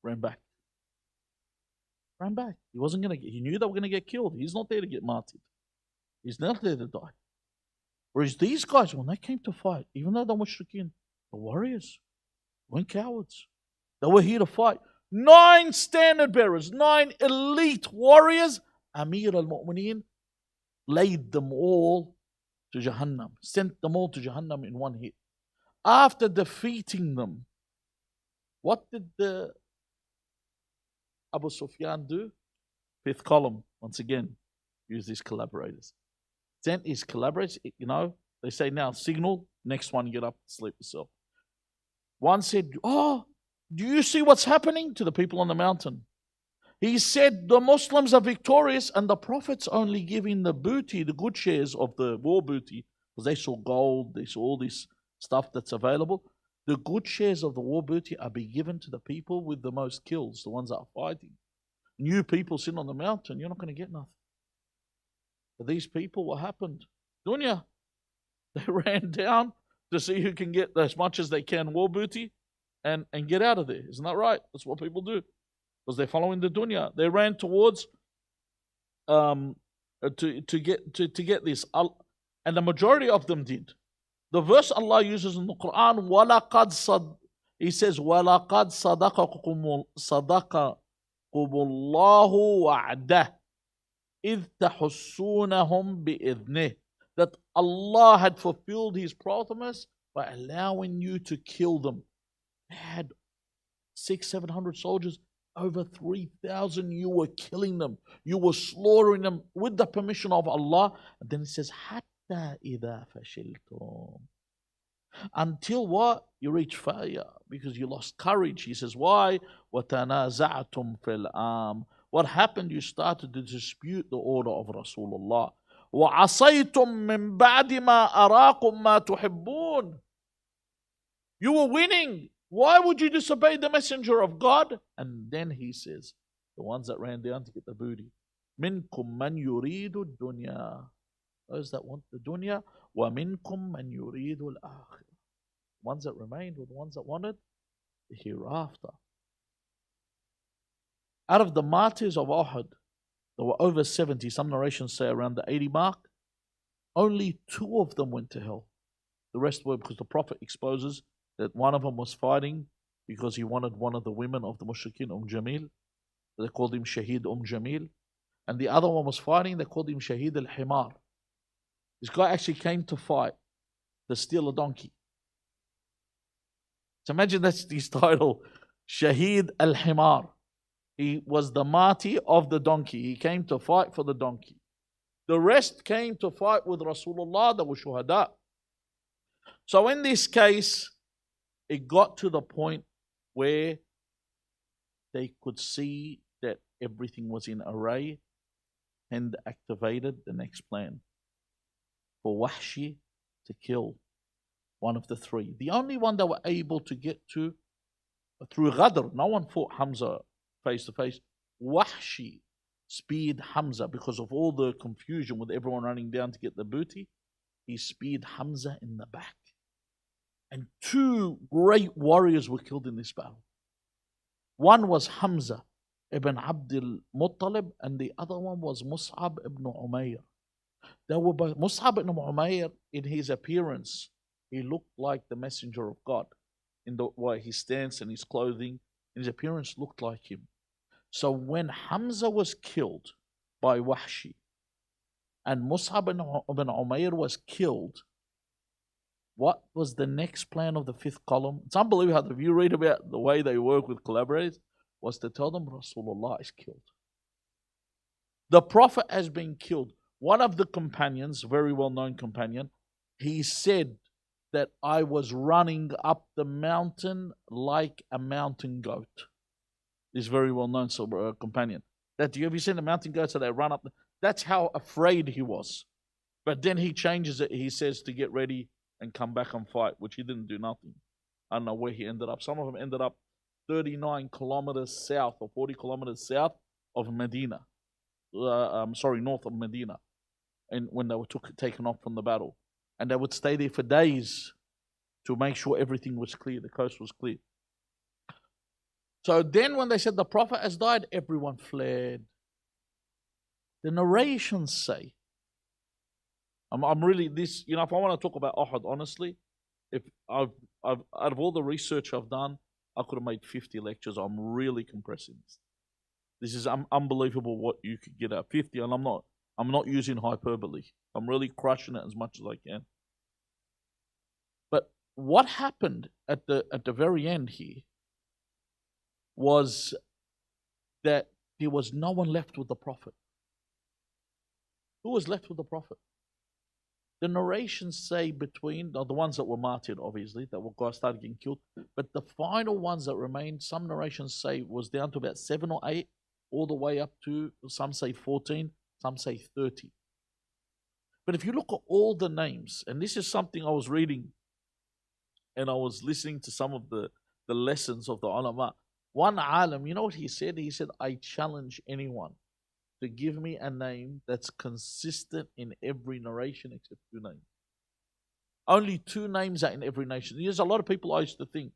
Speaker 3: Ran back. Ran back. He wasn't going to get, he knew they were going to get killed. He's not there to get martyred. He's not there to die. Whereas these guys, when they came to fight, even though they were mushrikeen, the warriors weren't cowards. They were here to fight. 9 standard bearers, 9 elite warriors. Amir al-Mu'mineen laid them all to Jahannam, sent them all to Jahannam in one hit. After defeating them, what did the Abu Sufyan do? 5th column, once again, use these collaborators. Sent his collaborators, you know, they say now, signal, next one, get up, sleep yourself. One said, oh, do you see what's happening to the people on the mountain? He said, the Muslims are victorious and the Prophet's only giving the booty, the good shares of the war booty, because they saw gold, they saw all this stuff that's available. The good shares of the war booty are being given to the people with the most kills, the ones that are fighting. New people sitting on the mountain, you're not going to get nothing. But these people, what happened? Dunya, they ran down to see who can get as much as they can war booty and get out of there. Isn't that right? That's what people do. Because they're following the dunya. They ran towards to get this. And the majority of them did. The verse Allah uses in the Quran, He says, وَلَقَدْ صَدَقَكُمُ اللَّهُ وَعْدَهُ إِذْ تَحُسُّونَهُمْ بِإِذْنِهِ. That Allah had fulfilled His promise by allowing you to kill them. They had 600-700 soldiers. over 3,000, you were killing them. You were slaughtering them with the permission of Allah. And then it says, حَتَّى إِذَا فَشِلْتُمْ. Until what? You reach failure because you lost courage. He says, why? وَتَنَازَعْتُمْ فِي الْأَمْرِ. What happened? You started to dispute the order of Rasulullah. وَعَصَيْتُمْ مِنْ بَعْدِ مَا أَرَاكُمْ مَا تُحِبُّونَ. You were winning. Why would you disobey the messenger of God? And then he says, the ones that ran down to get the booty. مِنْكُمْ مَنْ يُرِيدُ الدُّنْيَا. Those that want the dunya. وَمِنْكُمْ مَنْ يُرِيدُ الْآخِرَةِ. Ones that remained were the ones that wanted the hereafter. Out of the martyrs of Uhud, there were over 70, some narrations say around the 80 mark. Only 2 of them went to hell. The rest were because the Prophet exposes that one of them was fighting because he wanted one of the women of the Mushrikeen, Jamil. They called him Shaheed Jamil. And the other one was fighting, they called him Shaheed al-Himar. This guy actually came to fight, to steal a donkey. So imagine that's his title, Shaheed al-Himar. He was the martyr of the donkey. He came to fight for the donkey. The rest came to fight with Rasulullah, that were shuhada. So in this case, it got to the point where they could see that everything was in array and activated the next plan for Wahshi to kill one of the 3. The only one they were able to get to through Ghadr. No one fought Hamza face to face. Wahshi speared Hamza because of all the confusion with everyone running down to get the booty. He speared Hamza in the back. And 2 great warriors were killed in this battle. One was Hamza ibn Abdul Muttalib, and the other one was Mus'ab ibn Umayr. They were both, Mus'ab ibn Umayr, in his appearance, he looked like the messenger of God. In the way he stands and his clothing, his appearance looked like him. So when Hamza was killed by Wahshi and Mus'ab ibn Umayr was killed, what was the next plan of the 5th column? It's unbelievable how, if you read about the way they work with collaborators, was to tell them Rasulullah is killed. The Prophet has been killed. One of the companions, very well-known companion, he said that I was running up the mountain like a mountain goat. This very well-known companion. That, have you seen the mountain goats that they run up? That's how afraid he was. But then he changes it. He says to get ready and come back and fight, which he didn't do nothing. I don't know where he ended up. Some of them ended up 39 kilometers south or 40 kilometers south of Medina. North of Medina. And when they were taken off from the battle. And they would stay there for days to make sure everything was clear, the coast was clear. So then when they said the Prophet has died, everyone fled. The narrations say, I'm really this, if I want to talk about Uhud, honestly, if I've out of all the research I've done, I could have made 50 lectures. I'm really compressing this. This is unbelievable what you could get at 50, and I'm not using hyperbole. I'm really crushing it as much as I can. But what happened at the very end here was that there was no one left with the Prophet. Who was left with the Prophet? The narrations say between the ones that were martyred, obviously, that were started getting killed, but the final ones that remained, some narrations say was down to about 7 or 8, all the way up to, some say 14, some say 30. But if you look at all the names, and this is something I was reading, and I was listening to some of the lessons of the ulama. One alim, you know what he said? He said, I challenge anyone to give me a name that's consistent in every narration except 2 names. Only 2 names are in every nation. There's a lot of people I used to think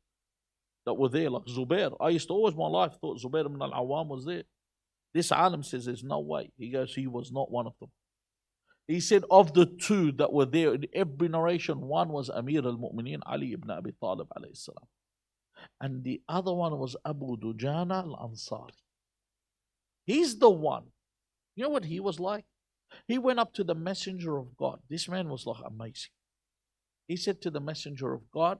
Speaker 3: that were there, like Zubair. I used to always, my life, thought Zubair ibn al-Awwam was there. This alim says there's no way. He goes, he was not one of them. He said of the 2 that were there in every narration, one was Amir al-Mu'mineen, Ali ibn Abi Talib alayhi salam. And the other one was Abu Dujana al-Ansari. He's the one. You know what he was like? He went up to the messenger of God. This man was like amazing. He said to the messenger of God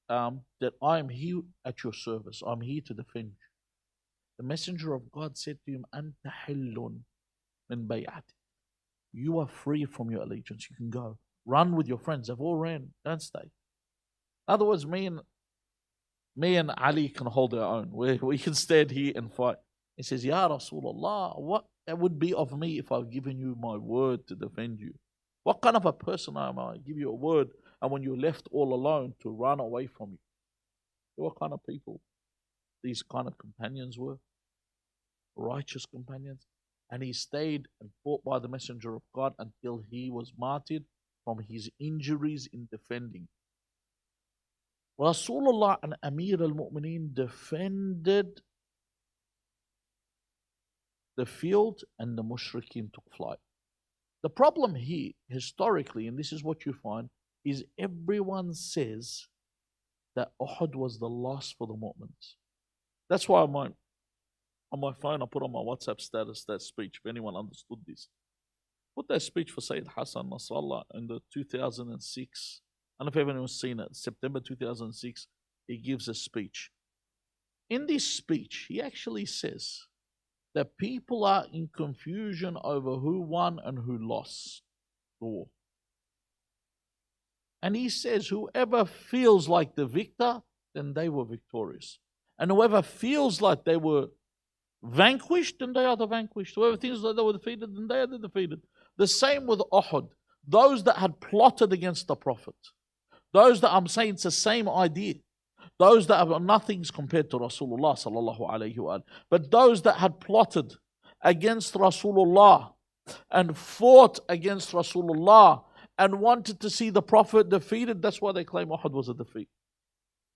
Speaker 3: that I am here at your service. I'm here to defend you. The Messenger of God said to him, Anta hillun min bay'ati. You are free from your allegiance. You can go. Run with your friends. They've all ran. Don't stay. In other words, me and Ali can hold our own. We can stand here and fight. He says, Ya Rasulullah, what would be of me if I've given you my word to defend you? What kind of a person am I? I give you a word, and when you're left all alone, to run away from you. What kind of people these kind of companions were? Righteous companions. And he stayed and fought by the Messenger of God until he was martyred from his injuries in defending. Rasulullah and Amir al-Mu'mineen defended the field, and the mushrikeen took flight. The problem here, historically, and this is what you find, is everyone says that Uhud was the loss for the Mu'mins. That's why on my phone I put on my WhatsApp status that speech, if anyone understood this. Put that speech for Sayyid Hassan Nasrallah in the 2006. I don't know if anyone's seen it. September 2006, he gives a speech. In this speech, he actually says that people are in confusion over who won and who lost the war. And he says, whoever feels like the victor, then they were victorious. And whoever feels like they were vanquished, then they are the vanquished. Whoever thinks that they were defeated, then they are the defeated. The same with Uhud. Those that had plotted against the Prophet. Those that, I'm saying it's the same idea. Those that are nothing's compared to Rasulullah sallallahu alayhi wa. But those that had plotted against Rasulullah and fought against Rasulullah and wanted to see the Prophet defeated, that's why they claim Uhud was a defeat.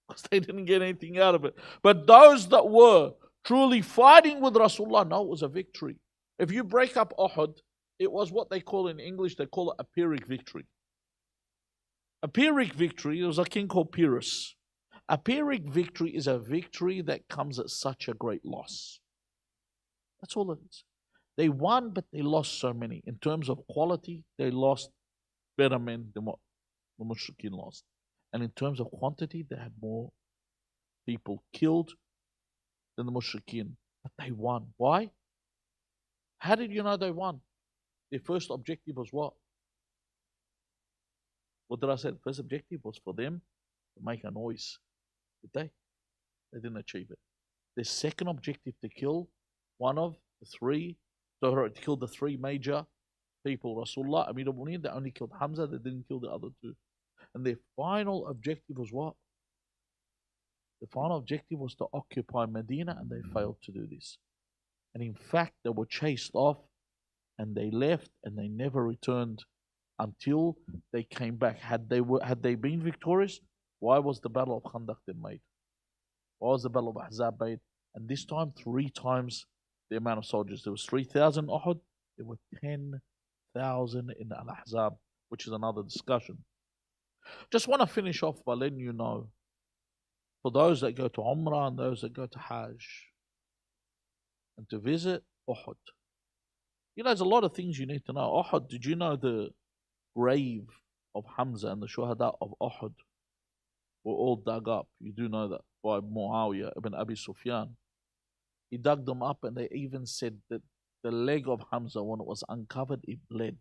Speaker 3: Because they didn't get anything out of it. But those that were truly fighting with Rasulullah, no, it was a victory. If you break up Uhud, it was what they call in English, they call it a Pyrrhic victory. A Pyrrhic victory, there was a king called Pyrrhus. A Pyrrhic victory is a victory that comes at such a great loss. That's all it is. They won, but they lost so many. In terms of quality, they lost better men than what the Mushrikeen lost. And in terms of quantity, they had more people killed than the Mushrikeen. But they won. Why? How did you know they won? Their first objective was what? What did I say? The first objective was for them to make a noise. Did they? They didn't achieve it. Their second objective to kill one of the three, to kill the three major people, Rasulullah, Amir al-Mu'mineen, they only killed Hamza, they didn't kill the other two. And their final objective was what? The final objective was to occupy Medina, and they failed to do this. And in fact, they were chased off, and they left, and they never returned until they came back. Had they been victorious, why was the Battle of Khandaq then made? Why was the Battle of Ahzab made? And this time, 3 times the amount of soldiers. There was 3,000 Uhud, there were 10,000 in Al-Ahzab, which is another discussion. Just want to finish off by letting you know, for those that go to Umrah and those that go to Hajj, and to visit Uhud. You know, there's a lot of things you need to know. Uhud, did you know the grave of Hamza and the Shuhada of Uhud were all dug up? You do know that, by Muawiyah ibn Abi Sufyan. He dug them up, and they even said that the leg of Hamza, when it was uncovered, it bled.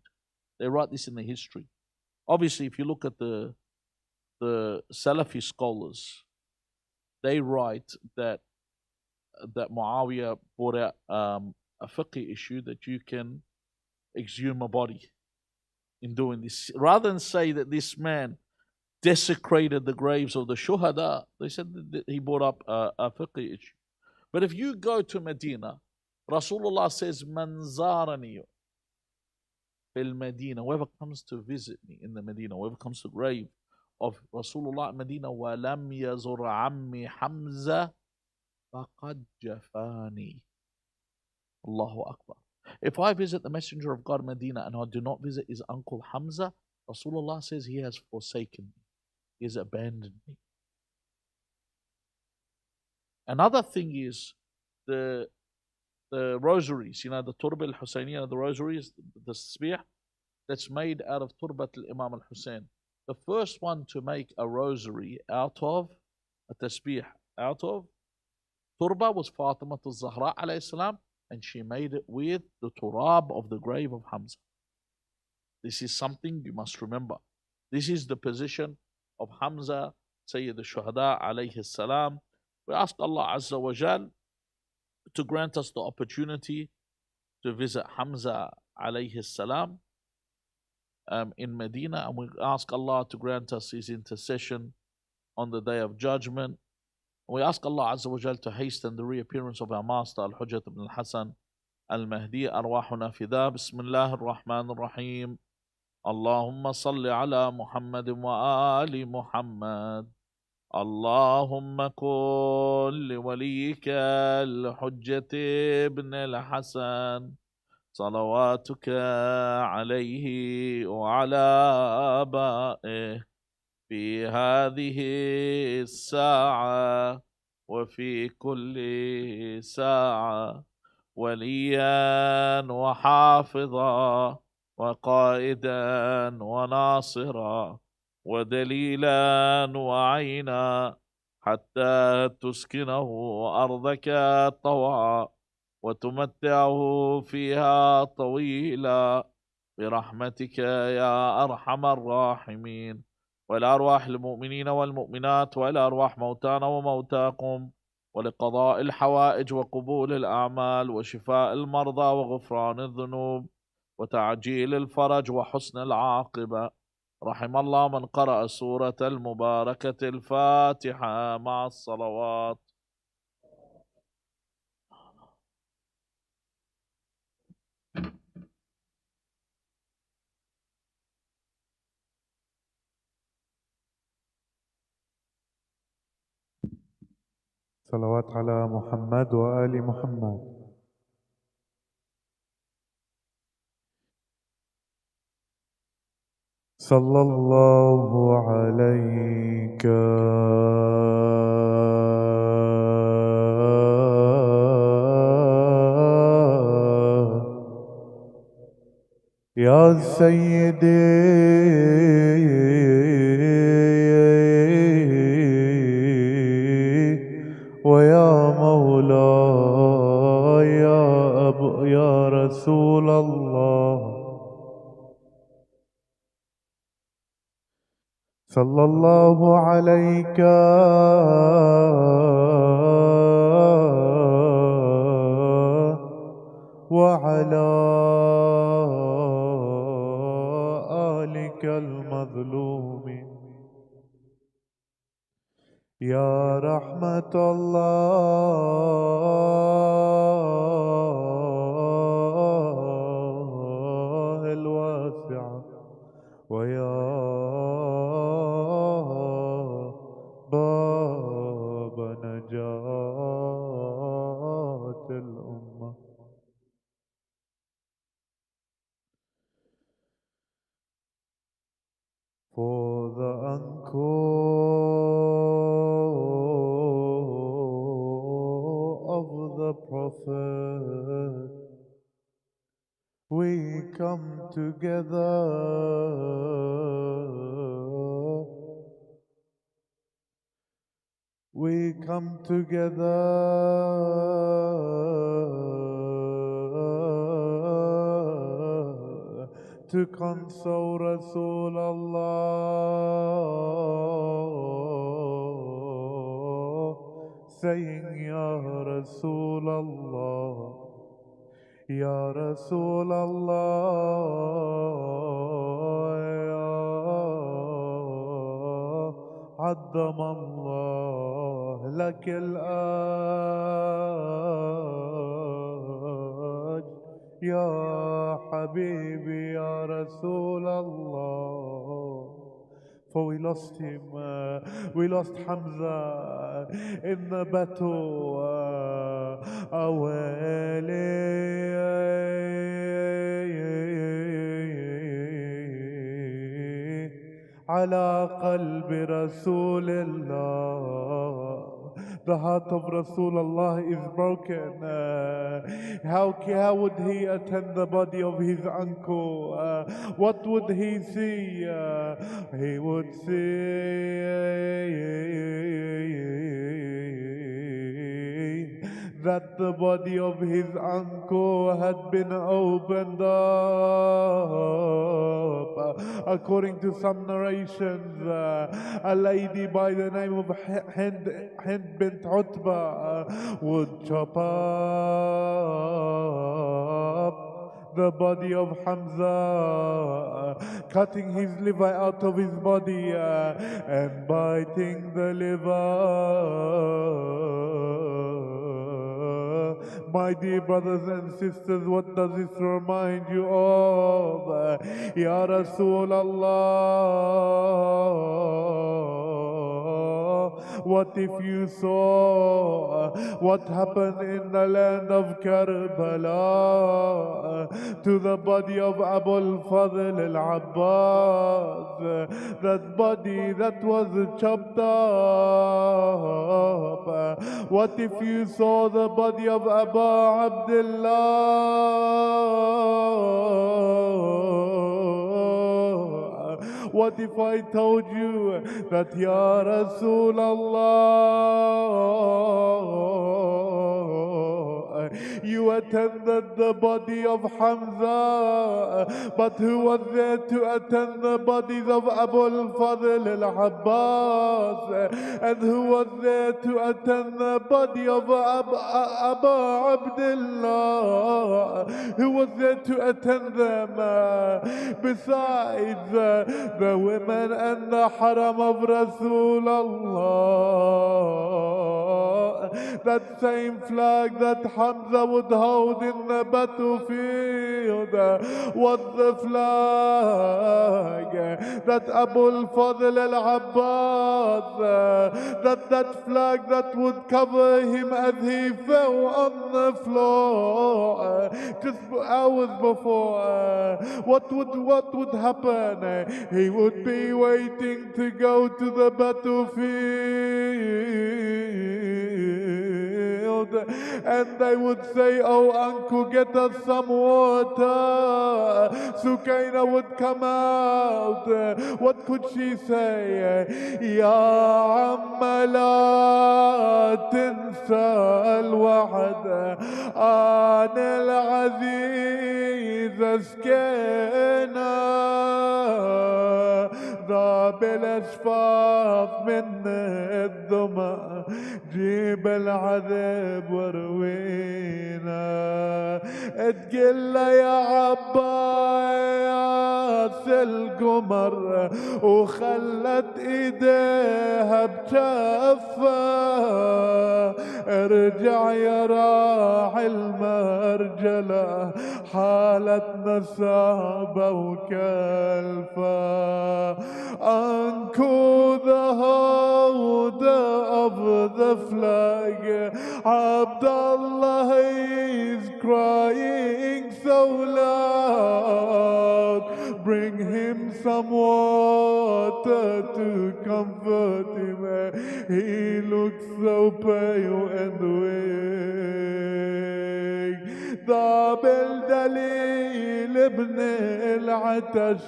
Speaker 3: They write this in the history. Obviously, if you look at the Salafi scholars, they write that Muawiyah brought out a fiqh issue that you can exhume a body in doing this. Rather than say that this man desecrated the graves of the Shuhada, they said that he brought up a fiqh issue. But if you go to Medina, Rasulullah says, Man zarani fil Medina, whoever comes to visit me in the Medina, whoever comes to the grave of Rasulullah in Medina, wa lam yazur ammi Hamza faqad jafani. Allahu Akbar. If I visit the Messenger of God in Medina and I do not visit his uncle Hamza, Rasulullah says he has forsaken me. He has abandoned me. Another thing is the rosaries, you know, the Turba al-Husayniyah, the rosaries, the tasbih that's made out of Turbat al-Imam al-Hussein. The first one to make a rosary out of a tasbih, out of turba was Fatima al-Zahra alayhi salam, and she made it with the turab of the grave of Hamza. This is something you must remember. This is the position of Hamza, Sayyid al-Shuhada alayhi salam. We ask Allah Azza wa Jal to grant us the opportunity to visit Hamza alayhi salam in Medina, and we ask Allah to grant us His intercession on the Day of Judgment. We ask Allah Azza wa Jal to hasten the reappearance of our Master Al-Hujjat ibn al-Hasan Al-Mahdi. Arwahuna fida. Bismillah ar-Rahman ar-Rahim. Allahumma salli ala Muhammad wa ali Muhammad. اللهم كن لوليك الحجة ابن الحسن صلواتك عليه وعلى آبائه في هذه الساعة وفي كل ساعة وليا وحافظا وقائدا وناصرا ودليلا وعينا حتى تسكنه أرضك طوعا وتمتعه فيها طويلا برحمتك يا أرحم الراحمين. والأرواح المؤمنين والمؤمنات والأرواح موتانا وموتاكم ولقضاء الحوائج وقبول الأعمال وشفاء المرضى وغفران الذنوب وتعجيل الفرج وحسن العاقبة. رحم الله من قرأ سورة المباركة الفاتحة مع الصلوات.
Speaker 1: صلوات على محمد وآل محمد. صلى الله عليك يا سيدي ويا مولاي يا رسول الله. صلى الله عليك وعلى آلك المظلومين يا رحمة الله الواسعة ويا باب نجاة الأمة. For the uncle of the Prophet, we come together to console Rasul Allah, saying, Ya Rasul Allah, Ya Rasul Allah, Ya عظم الله لك الأجر يا حبيبي يا رسول الله. For we lost him, we lost Hamza in the battle. على قلب رسول الله. The heart of Rasulullah is broken. How would he attend the body of his uncle? What would he see? He would see that the body of his uncle had been opened up. According to some narrations, a lady by the name of Hind bint Utbah would chop up the body of Hamza, cutting his liver out of his body and biting the liver. My dear brothers and sisters, what does this remind you of? Ya Rasulullah, what if you saw what happened in the land of Karbala to the body of Abu al-Fadl al-Abbas, that body that was chopped up? What if you saw the body of Abu Abdullah? What if I told you that Ya Rasulullah, you attended the body of Hamza, but who was there to attend the bodies of Abu al-Fadl al-Abbas? And who was there to attend the body of Abu Abdullah? Who was there to attend them besides the women and the haram of Rasulullah? That same flag that Hamza would hold in the battlefield was the flag that Abu al-Fadl al-Abbas, that flag that would cover him as he fell on the floor just hours before. What would happen? He would be waiting to go to the battlefield, and they would say, "Oh uncle, get us some water." Sukaina would come out. What could she say? "Ya amma la tinsa al-wahd ana al-aziz askena ذاب الأشفاف من الدمى جيب العذاب وروينا تقل يا عباس القمر وخلت ايديها بجفة ارجع يا راعي المرجلة حالتنا صعبة وكلفة. Uncle, the holder of the flag, Abdullah is crying so loud. Bring him some water to comfort him. He looks so pale and weak. ذاب الدليل ابن العتش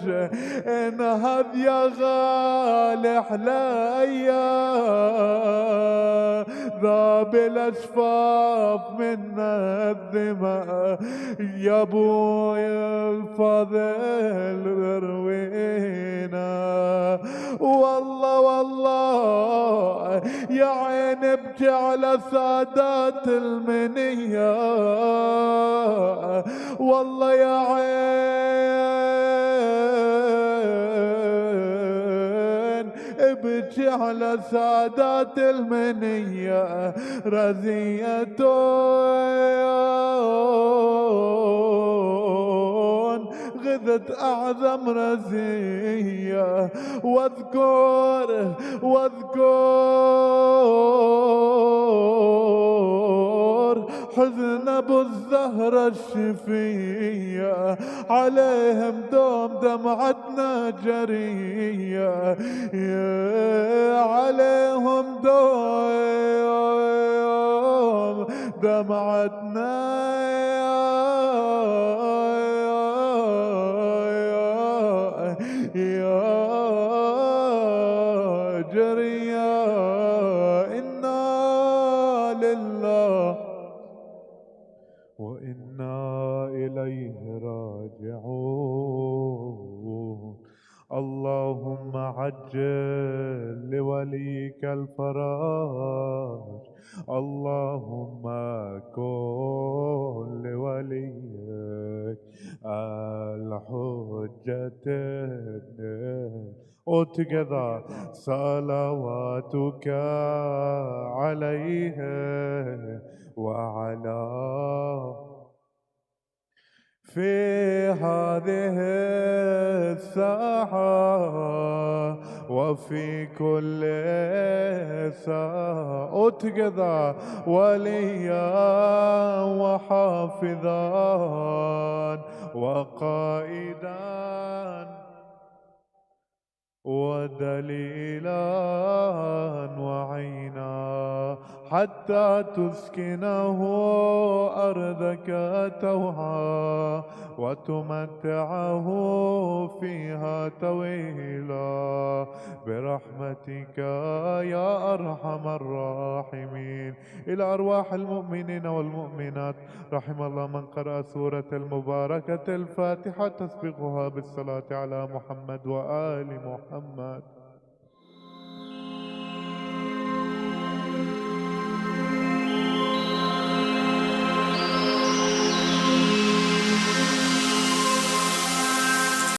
Speaker 1: انهض يا غالي حلايا ذاب الاشفاف من الدماء يا ابويا الفضل روينا. والله والله يا عين ابكي على سادات المنية، والله يا عين ابكي على سادات المنية رزيتون غذت أعظم رزية. واذكر حزن ابو الزهرة الشفية عليهم دوم دمعتنا جرية عليهم دوم دمعتنا جرية. إنا لله الفرج. اللهم كن لوليك الحجة all together صلواتك عليه وعلى في هذه الساعة وفي كل ساعة all together وليا وحافظا وقائدا ودليلا وعينا حتى تسكنه أرضك توعا وتمتعه فيها طويلا برحمتك يا أرحم الراحمين. إلى أرواح المؤمنين والمؤمنات رحم الله من قرأ سورة المباركة الفاتحة تسبقها بالصلاة على محمد وآل محمد.